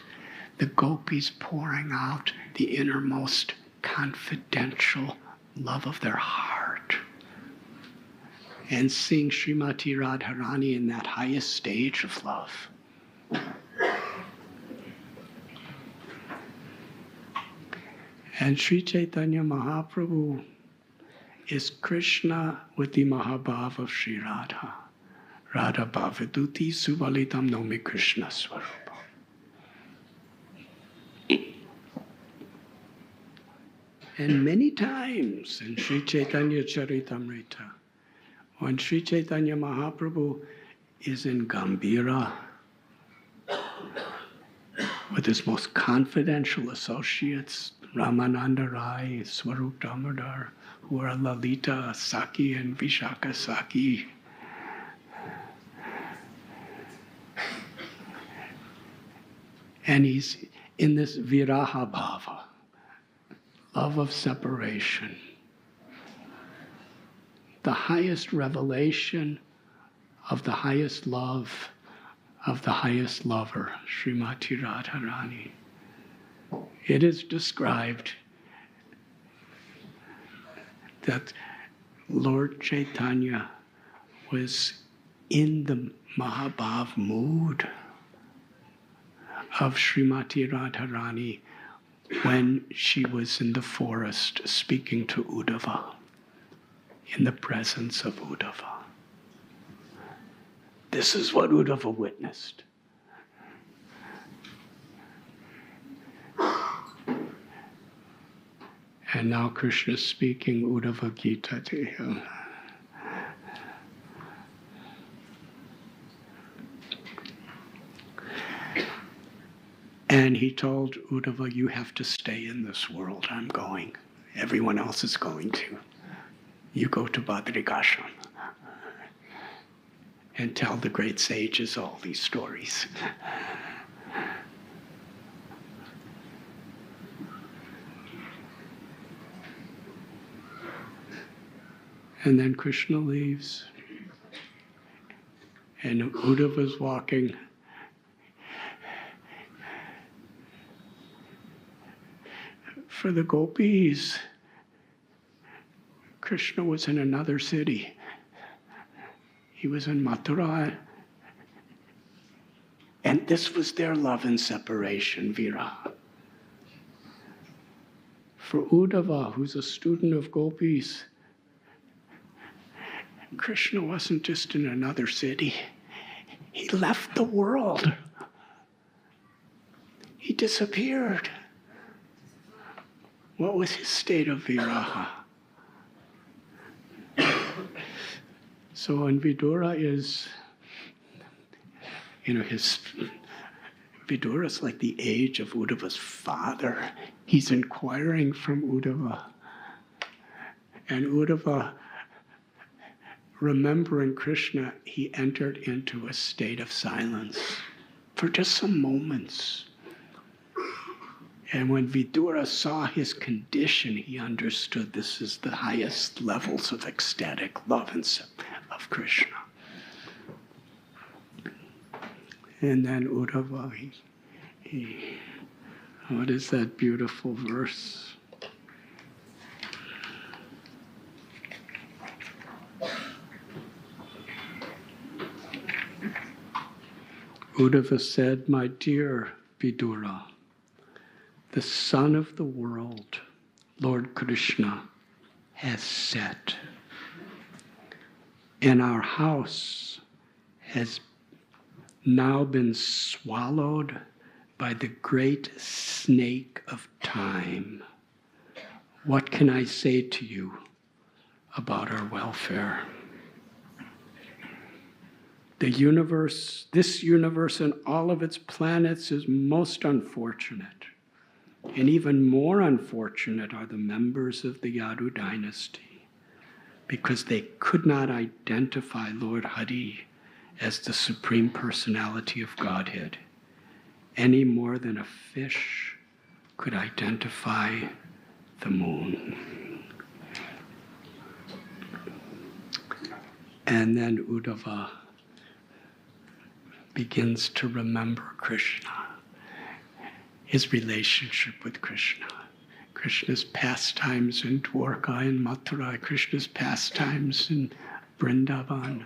the gopis pouring out the innermost confidential love of their heart. And seeing Srimati Radharani in that highest stage of love. And Sri Chaitanya Mahaprabhu is Krishna with the Mahabhav of Sri Radha. Radha Bhavaduti Suvalitam Nomi Krishna Swarupa. And many times in Sri Chaitanya Charitamrita, when Sri Chaitanya Mahaprabhu is in Gambhira with his most confidential associates, Ramananda Rai, Swarup Damodar, who are Lalita Saki and Vishaka Saki, and he's in this viraha bhava, love of separation, the highest revelation of the highest love of the highest lover, Srimati Radharani. It is described that Lord Chaitanya was in the Mahabhav mood of Srimati Radharani when she was in the forest speaking to Uddhava, in the presence of Uddhava. This is what Uddhava witnessed. And And now Krishna is speaking Uddhava Gita to him. And he told Uddhava, you have to stay in this world. I'm going. Everyone else is going to. You go to Badrikashram and tell the great sages all these stories. And then Krishna leaves. And Uddhava's walking. For the gopis, Krishna was in another city. He was in Mathura. And this was their love and separation, viraha. For Uddhava, who's a student of gopis, Krishna wasn't just in another city. He left the world. He disappeared. What was his state of viraha? So when Vidura is, Vidura's like the age of Uddhava's father. He's inquiring from Uddhava. And Uddhava, remembering Krishna, he entered into a state of silence for just some moments. And when Vidura saw his condition, he understood this is the highest levels of ecstatic love and of Krishna. And then Uddhava, what is that beautiful verse? Uddhava said, my dear Vidura, the sun of the world, Lord Krishna, has set. And our house has now been swallowed by the great snake of time. What can I say to you about our welfare? The universe, this universe and all of its planets is most unfortunate. And even more unfortunate are the members of the Yadu dynasty, because they could not identify Lord Hari as the Supreme Personality of Godhead, any more than a fish could identify the moon. And then Uddhava begins to remember Krishna, his relationship with Krishna, Krishna's pastimes in Dwarka and Mathura, Krishna's pastimes in Vrindavan.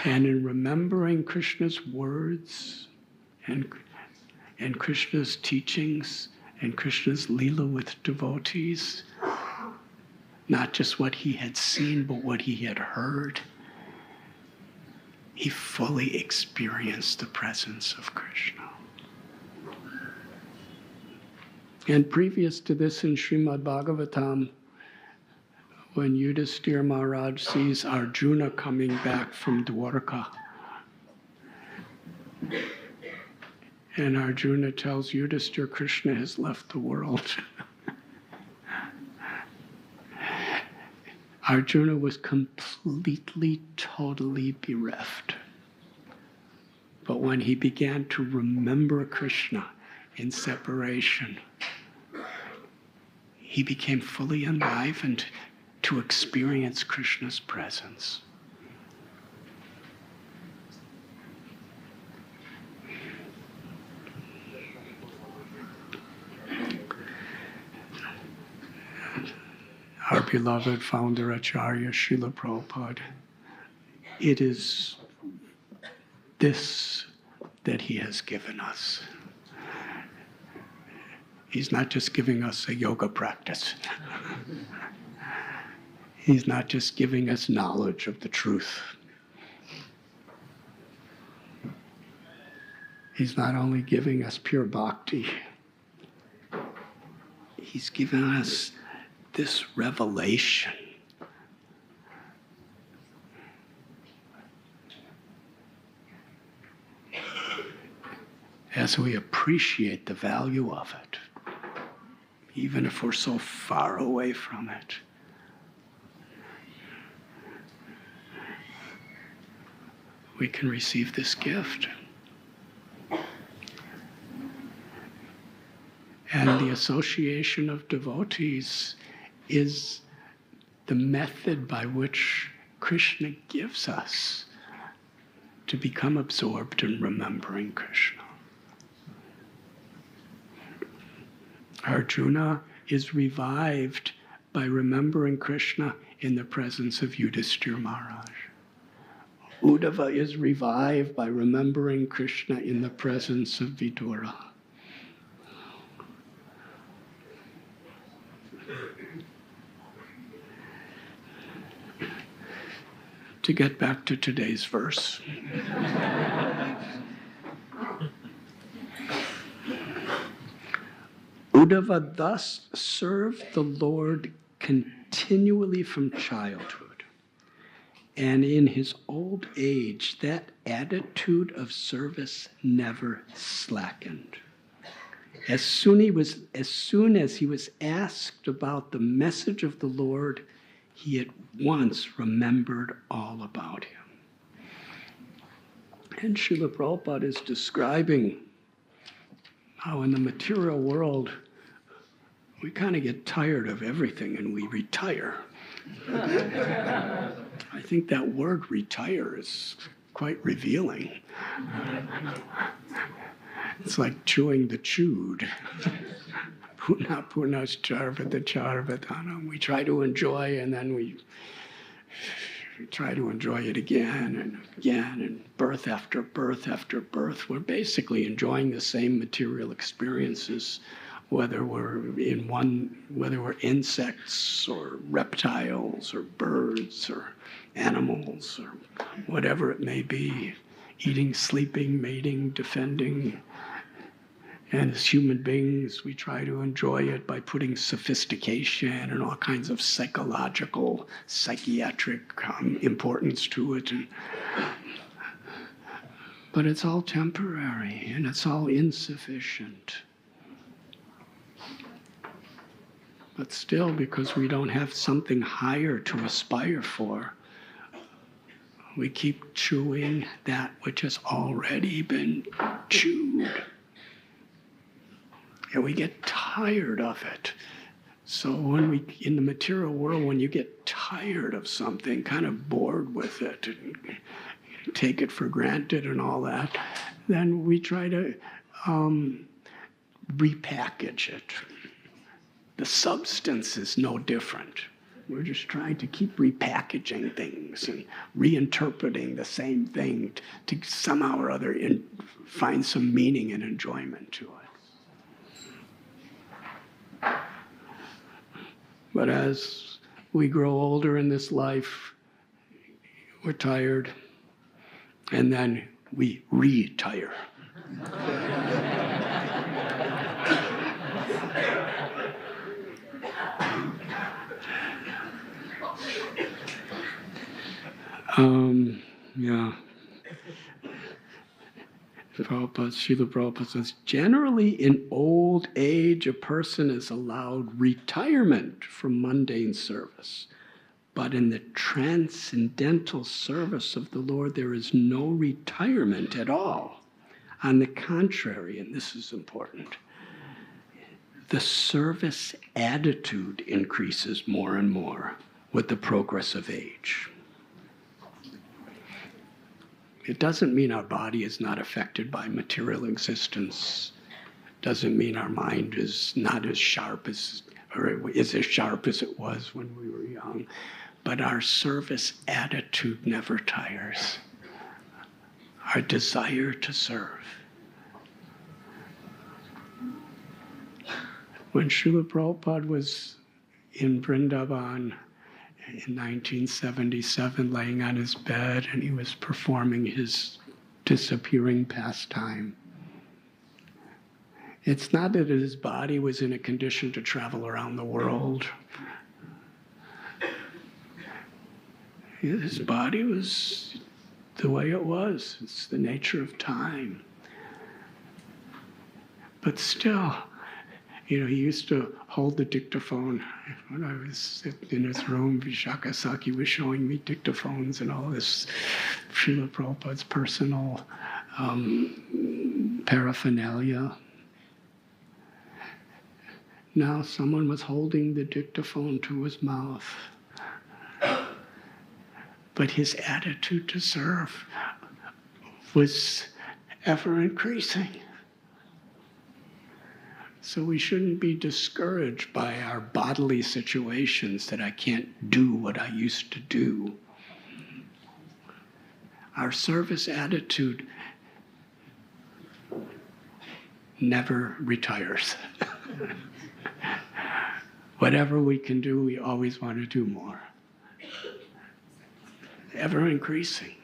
And in remembering Krishna's words and Krishna's teachings and Krishna's lila with devotees, not just what he had seen, but what he had heard, he fully experienced the presence of Krishna. And previous to this in Srimad Bhagavatam, when Yudhisthira Maharaj sees Arjuna coming back from Dwarka, and Arjuna tells Yudhisthira, Krishna has left the world. Arjuna was completely, totally bereft. But when he began to remember Krishna in separation, he became fully enlivened to experience Krishna's presence. Our beloved founder Acharya Srila Prabhupada, it is this that he has given us. He's not just giving us a yoga practice. He's not just giving us knowledge of the truth. He's not only giving us pure bhakti, He's given us this revelation. As we appreciate the value of it, even if we're so far away from it, we can receive this gift. And the association of devotees is the method by which Krishna gives us to become absorbed in remembering Krishna. Arjuna is revived by remembering Krishna in the presence of Yudhishthira Maharaj. Uddhava is revived by remembering Krishna in the presence of Vidura. To get back to today's verse. Uddhava thus served the Lord continually from childhood, and in his old age that attitude of service never slackened. As soon as he was asked about the message of the Lord, he at once remembered all about him. And Srila Prabhupada is describing how in the material world we kind of get tired of everything and we retire. I think that word retire is quite revealing. It's like chewing the chewed. Puna punas charvata charvatanam. We try to enjoy and then we try to enjoy it again, and birth after birth after birth. We're basically enjoying the same material experiences, whether we're insects or reptiles or birds or animals or whatever it may be, eating, sleeping, mating, defending. And as human beings, we try to enjoy it by putting sophistication and all kinds of psychological, psychiatric importance to it. But it's all temporary and it's all insufficient. But still, because we don't have something higher to aspire for, we keep chewing that which has already been chewed. And we get tired of it. So in the material world, when you get tired of something, kind of bored with it, and take it for granted and all that, then we try to repackage it. The substance is no different. We're just trying to keep repackaging things and reinterpreting the same thing to somehow or other find some meaning and enjoyment to it. But as we grow older in this life, we're tired, and then we retire. Yeah. Srila Prabhupada says, generally in old age, a person is allowed retirement from mundane service. But in the transcendental service of the Lord, there is no retirement at all. On the contrary, and this is important, the service attitude increases more and more with the progress of age. It doesn't mean our body is not affected by material existence. Doesn't mean our mind is not as sharp as, or is as sharp as it was when we were young. But our service attitude never tires. Our desire to serve. When Srila Prabhupada was in Vrindavan, in 1977, laying on his bed, and he was performing his disappearing pastime. It's not that his body was in a condition to travel around the world. His body was the way it was. It's the nature of time. But still, he used to hold the dictaphone. When I was in his room, Vishaka Saki was showing me dictaphones and all this Srila Prabhupada's personal paraphernalia. Now someone was holding the dictaphone to his mouth. But his attitude to serve was ever increasing. So we shouldn't be discouraged by our bodily situations that I can't do what I used to do. Our service attitude never retires. Whatever we can do, we always want to do more. Ever increasing.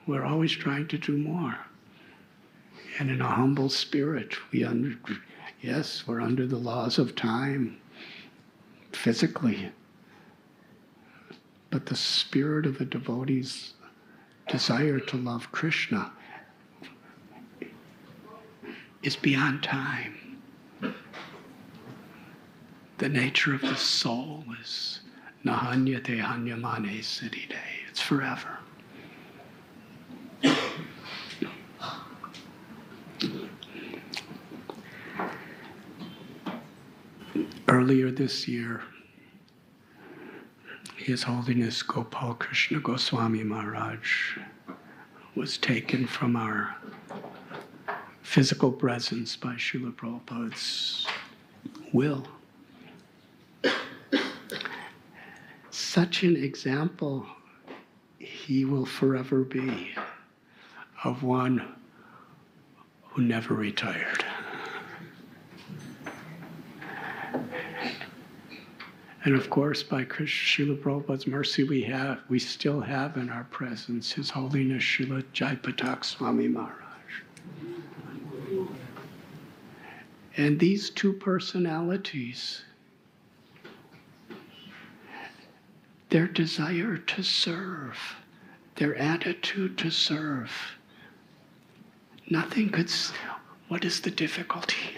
We're always trying to do more. And in a humble spirit, yes, we're under the laws of time, physically. But the spirit of a devotee's desire to love Krishna is beyond time. The nature of the soul is nahanyate hanyamane siddhide. It's forever. Earlier this year, His Holiness Gopal Krishna Goswami Maharaj was taken from our physical presence by Srila Prabhupada's will. Such an example he will forever be of one who never retired. And of course, by Srila Prabhupada's mercy, we still have in our presence His Holiness Srila Jaipatak Swami Maharaj. And these two personalities, their desire to serve, their attitude to serve, nothing could. What is the difficulty?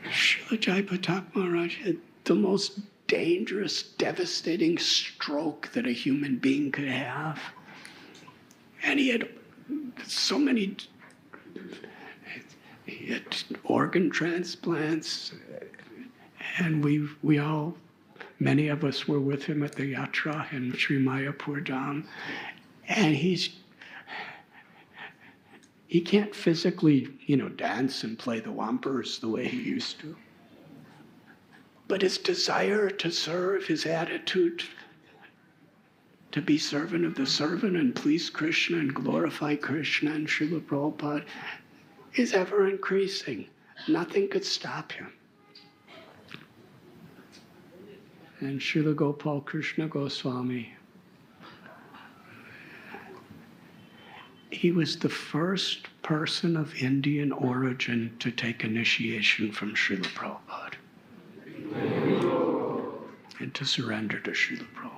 Srila Jaipatak Maharaj had the most dangerous, devastating stroke that a human being could have. And he had so many, he had organ transplants, and we all, many of us were with him at the yatra in Sri Mayapur Dham, and he can't physically, dance and play the wampers the way he used to. But his desire to serve, his attitude to be servant of the servant and please Krishna and glorify Krishna and Srila Prabhupada is ever increasing. Nothing could stop him. And Srila Gopal Krishna Goswami, he was the first person of Indian origin to take initiation from Srila Prabhupada and to surrender to Srila Prabhupada.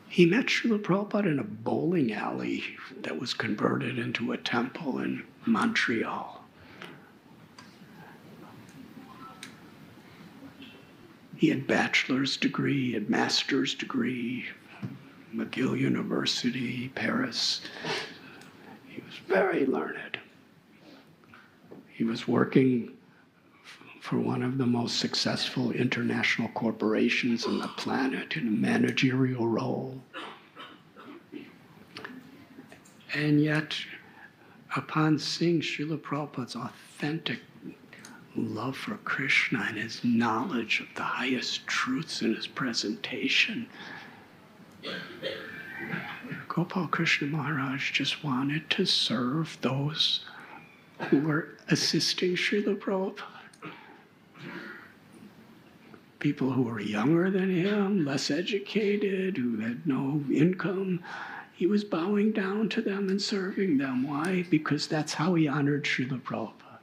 He met Srila Prabhupada in a bowling alley that was converted into a temple in Montreal. He had bachelor's degree, he had master's degree, McGill University, Paris. He was very learned. He was working for one of the most successful international corporations on the planet in a managerial role. And yet, upon seeing Srila Prabhupada's authentic love for Krishna and his knowledge of the highest truths in his presentation, Gopal Krishna Maharaj just wanted to serve those who were assisting Srila Prabhupada. people who were younger than him, less educated, who had no income. He was bowing down to them and serving them. Why? Because that's how he honored Srila Prabhupada.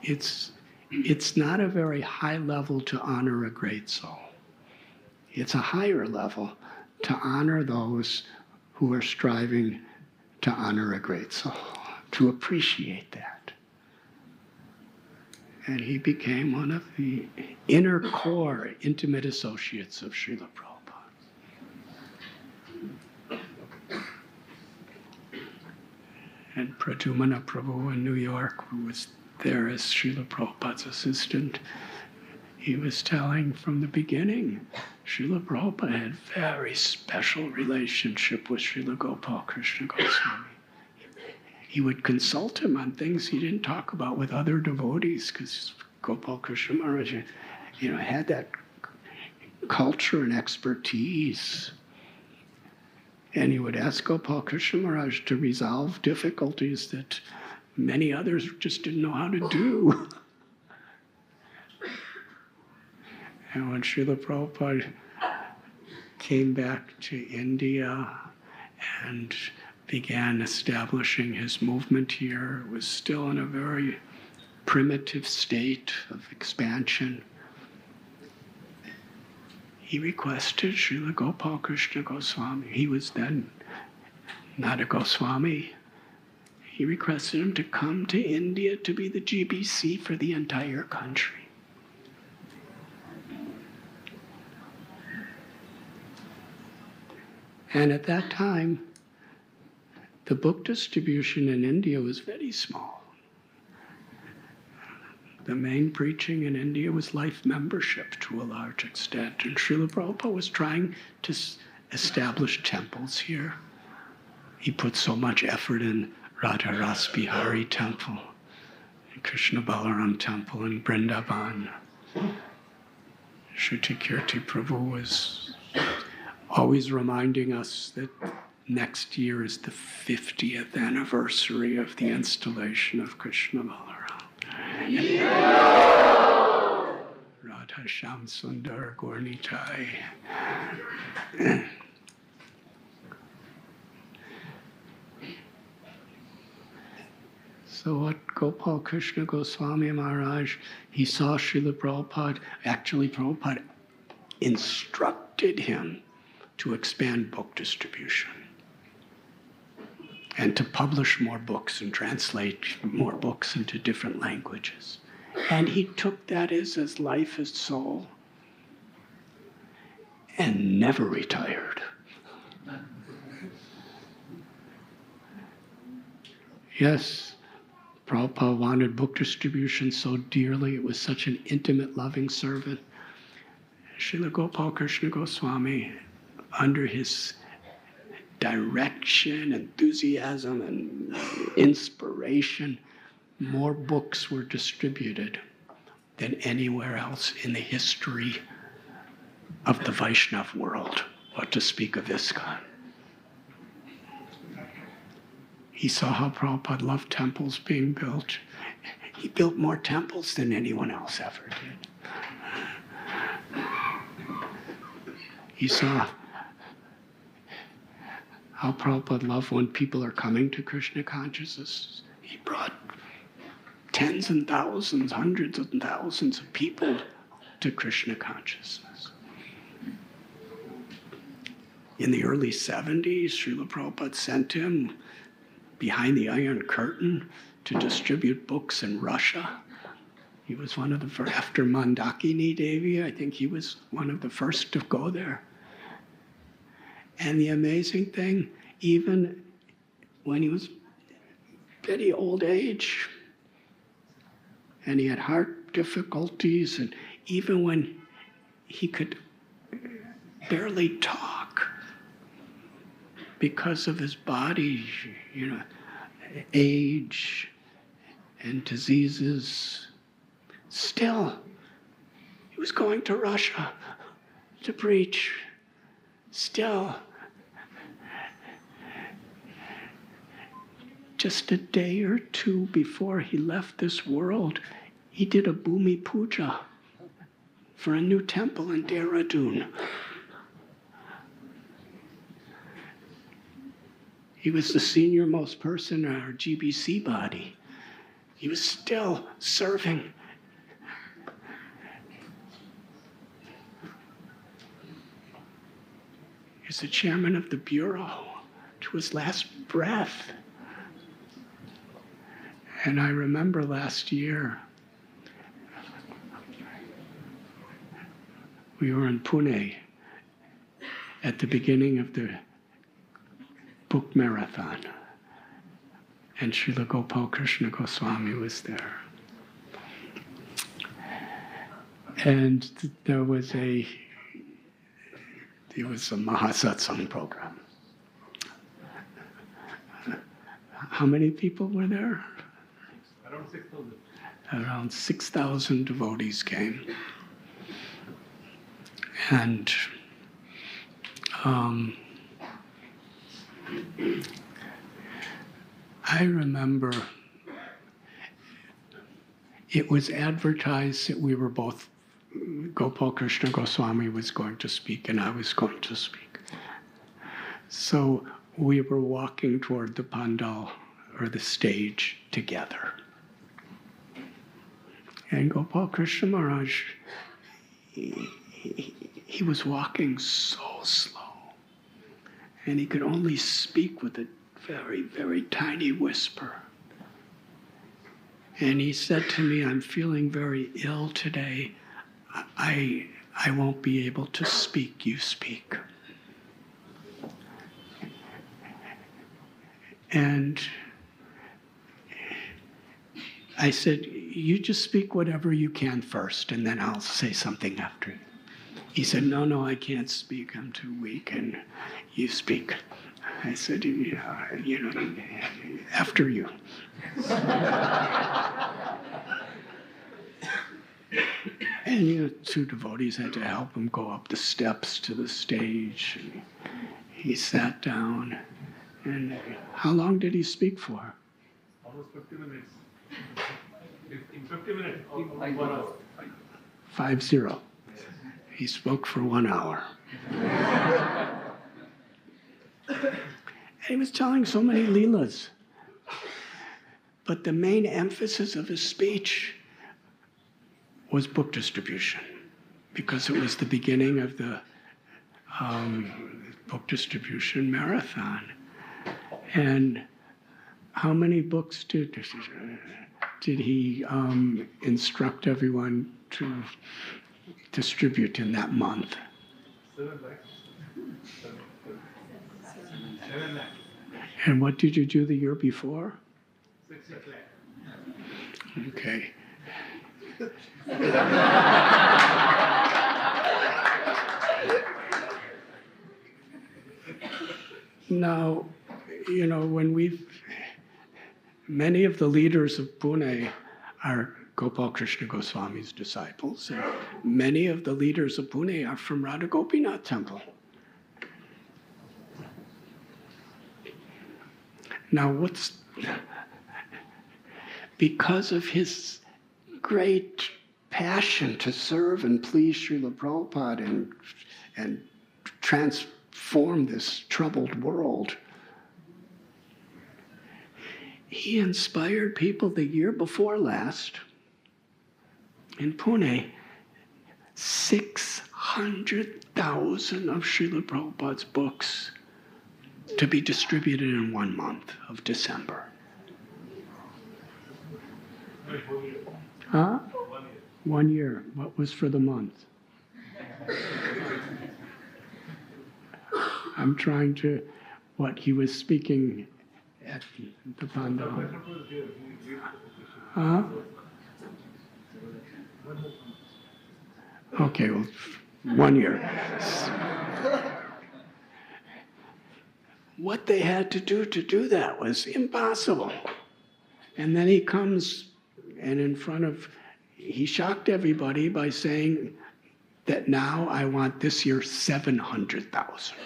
It's not a very high level to honor a great soul. It's a higher level to honor those who are striving to honor a great soul, to appreciate that. And he became one of the inner core, intimate associates of Srila Prabhupada. And Pradyumna Prabhu in New York, who was there as Srila Prabhupada's assistant, he was telling from the beginning, Srila Prabhupada had a very special relationship with Srila Gopal Krishna Goswami. He would consult him on things he didn't talk about with other devotees, because Gopal Krishna Maharaj, had that culture and expertise. And he would ask Gopal Krishna Maharaj to resolve difficulties that many others just didn't know how to do. And when Srila Prabhupada came back to India and began establishing his movement here, it was still in a very primitive state of expansion. He requested Srila Gopal Krishna Goswami. He was then not a Goswami. He requested him to come to India to be the GBC for the entire country. And at that time, the book distribution in India was very small. The main preaching in India was life membership to a large extent. And Srila Prabhupada was trying to establish temples here. He put so much effort in Radha Ras Bihari Temple, and Krishna Balaram Temple in Vrindavan. Shruti Kirti Prabhu was always reminding us that next year is the 50th anniversary of the installation of Krishna Balaram. Radha Shyam Sundar Gaurnitai. So what Gopal Krishna Goswami Maharaj, he saw Srila Prabhupada, actually Prabhupada instructed him to expand book distribution and to publish more books and translate more books into different languages. And he took that as his life, his soul, and never retired. Yes, Prabhupada wanted book distribution so dearly. It was such an intimate, loving servant. Srila Gopal Krishna Goswami, under his direction, enthusiasm, and inspiration, more books were distributed than anywhere else in the history of the Vaishnava world, what to speak of ISKCON. He saw how Prabhupada loved temples being built. He built more temples than anyone else ever did. He saw how Prabhupada loved when people are coming to Krishna consciousness. He brought tens and thousands, hundreds and thousands of people to Krishna consciousness. In the early 70s, Srila Prabhupada sent him behind the Iron Curtain to distribute books in Russia. He was one of the first, after Mandakini Devi, I think he was one of the first to go there. And the amazing thing, even when he was very old age, and he had heart difficulties, and even when he could barely talk because of his body, age and diseases, still, he was going to Russia to preach. Still, just a day or two before he left this world, he did a Bhumi Puja for a new temple in Dehradun. He was the senior-most person in our GBC body. He was still serving. He was the chairman of the bureau to his last breath. And I remember last year, we were in Pune at the beginning of the book marathon, and Srila Gopal Krishna Goswami was there. And there was a Mahasatsang program. How many people were there? Around 6,000. Around 6,000 devotees came. And I remember it was advertised that we were both, Gopal Krishna Goswami was going to speak and I was going to speak. So we were walking toward the pandal or the stage together. And Gopal Krishna Maharaj, he was walking so slow. And he could only speak with a very, very tiny whisper. And he said to me, I'm feeling very ill today. I won't be able to speak, you speak. And I said, you just speak whatever you can first, and then I'll say something after you. He said, no, I can't speak. I'm too weak, and you speak. I said, after you. And two devotees had to help him go up the steps to the stage. And he sat down. And how long did he speak for? Almost 50 minutes. In 50 minutes, 1 hour. 50. He spoke for 1 hour. And he was telling so many leelas. But the main emphasis of his speech was book distribution, because it was the beginning of the book distribution marathon. And how many books did he instruct everyone to distribute in that month? 7 lakhs. 7 lakhs. And what did you do the year before? 6 lakhs. Okay. Now, many of the leaders of Pune are Gopal Krishna Goswami's disciples, and many of the leaders of Pune are from Radha Gopinath Temple. Now, because of his great passion to serve and please Srila Prabhupada and transform this troubled world, he inspired people the year before last in Pune, 600,000 of Srila Prabhupada's books to be distributed in 1 month of December. Huh? 1 year. What was for the month? I'm trying to, what he was speaking at the pandal. Huh? Okay, well, 1 year. What they had to do that was impossible. And then he comes and he shocked everybody by saying that now I want this year 700,000.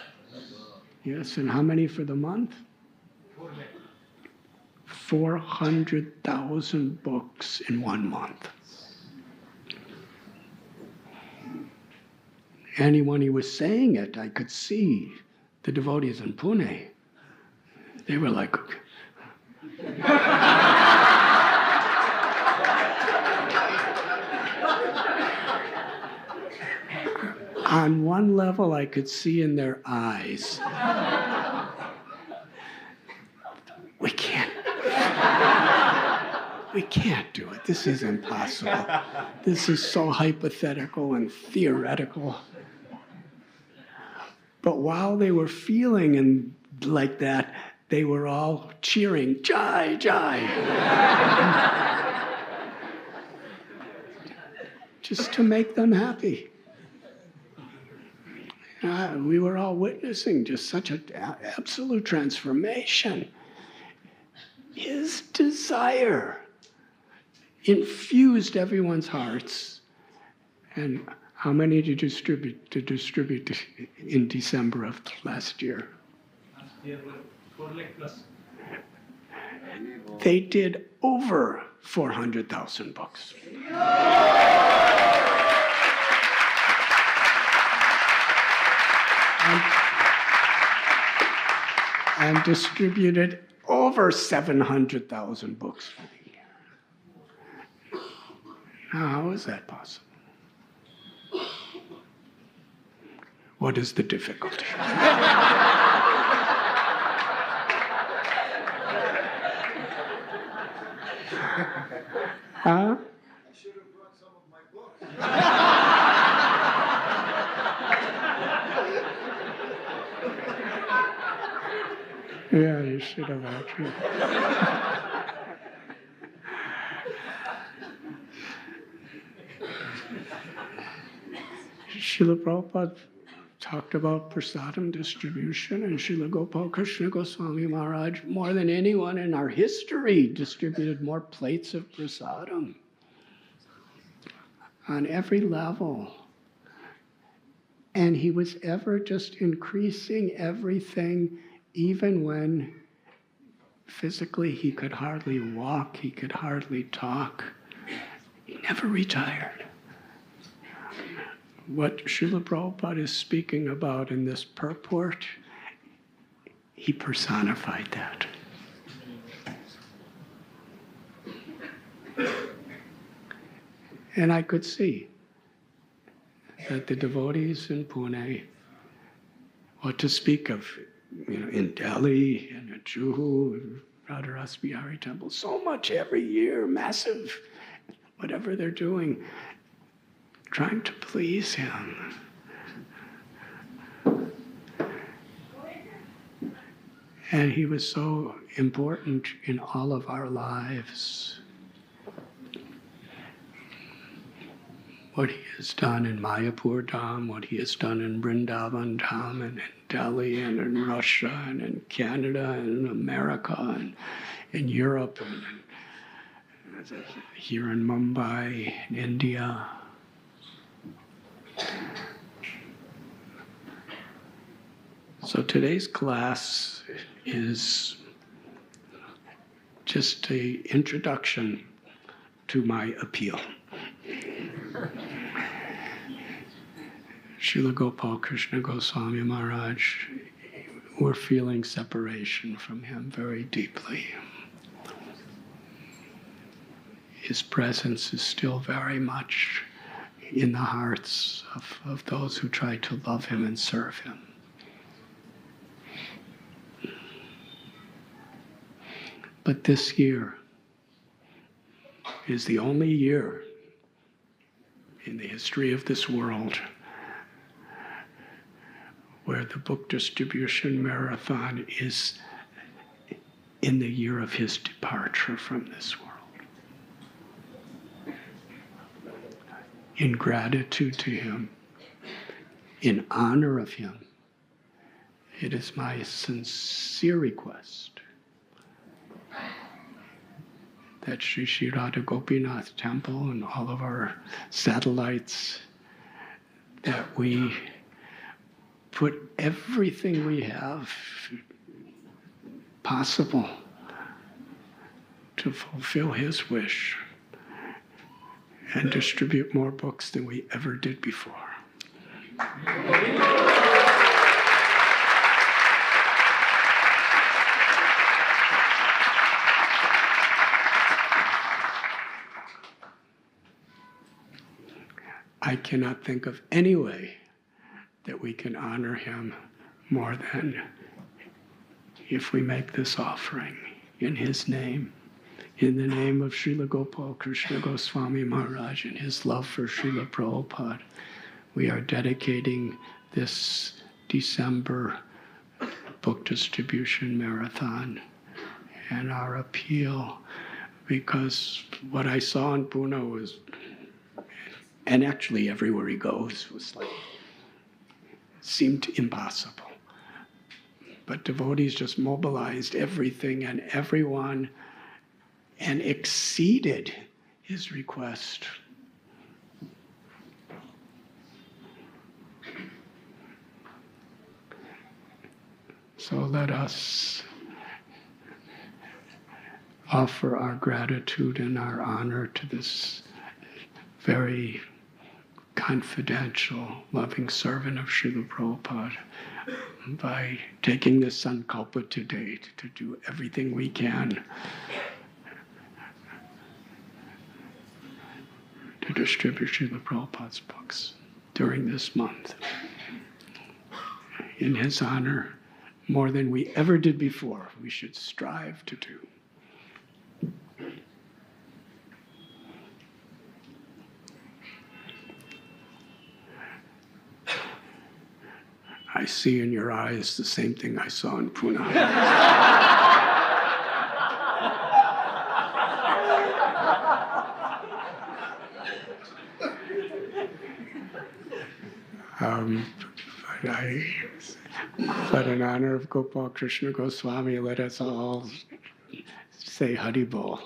Yes, and how many for the month? 400,000 books in 1 month. And when he was saying it, I could see the devotees in Pune. They were like, on one level, I could see in their eyes, we can't do it. This is impossible. This is so hypothetical and theoretical. But while they were feeling and like that, they were all cheering, Jai, Jai. Just to make them happy. We were all witnessing just such an absolute transformation. His desire infused everyone's hearts. And how many did you distribute in December of last year? Last year, 4 lakh plus. They did over 400,000 books. And distributed over 700,000 books for the year. Now, how is that possible? What is the difficulty? Huh? I should have brought some of my books. Yeah, you should have actually. Srila Prabhupada talked about prasadam distribution, and Srila Gopal Krishna Goswami Maharaj, more than anyone in our history, distributed more plates of prasadam on every level. And he was ever just increasing everything, even when physically he could hardly walk, he could hardly talk. He never retired. What Srila Prabhupada is speaking about in this purport, he personified that. And I could see that the devotees in Pune, what to speak of, in Delhi and at Juhu, Radharas Bihari Temple, so much every year, massive, whatever they're doing, trying to please him. And he was so important in all of our lives. What he has done in Mayapur Dham, what he has done in Vrindavan Dham, and in Delhi, and in Russia, and in Canada, and in America, and in Europe, and here in Mumbai, in India. So today's class is just an introduction to my appeal. Srila Gopal Krishna Goswami Maharaj, we're feeling separation from him very deeply. His presence is still very much in the hearts of those who try to love him and serve him. But this year is the only year in the history of this world where the book distribution marathon is in the year of his departure from this world. In gratitude to him, in honor of him, it is my sincere request that Sri Radha Gopinath Temple and all of our satellites, that we put everything we have possible to fulfill his wish and distribute more books than we ever did before. I cannot think of any way that we can honor him more than if we make this offering in his name, in the name of Srila Gopal Krishna Goswami Maharaj and his love for Srila Prabhupada. We are dedicating this December book distribution marathon and our appeal, because what I saw in Pune was, and actually everywhere he goes, was like, seemed impossible. But devotees just mobilized everything and everyone and exceeded his request. So let us offer our gratitude and our honor to this very confidential, loving servant of Srila Prabhupada by taking this sankalpa today to do everything we can to distribute Srila Prabhupada's books during this month. In his honor, more than we ever did before, we should strive to do. I see in your eyes the same thing I saw in Pune. But in honor of Gopal Krishna Goswami, let us all say Hari Bol.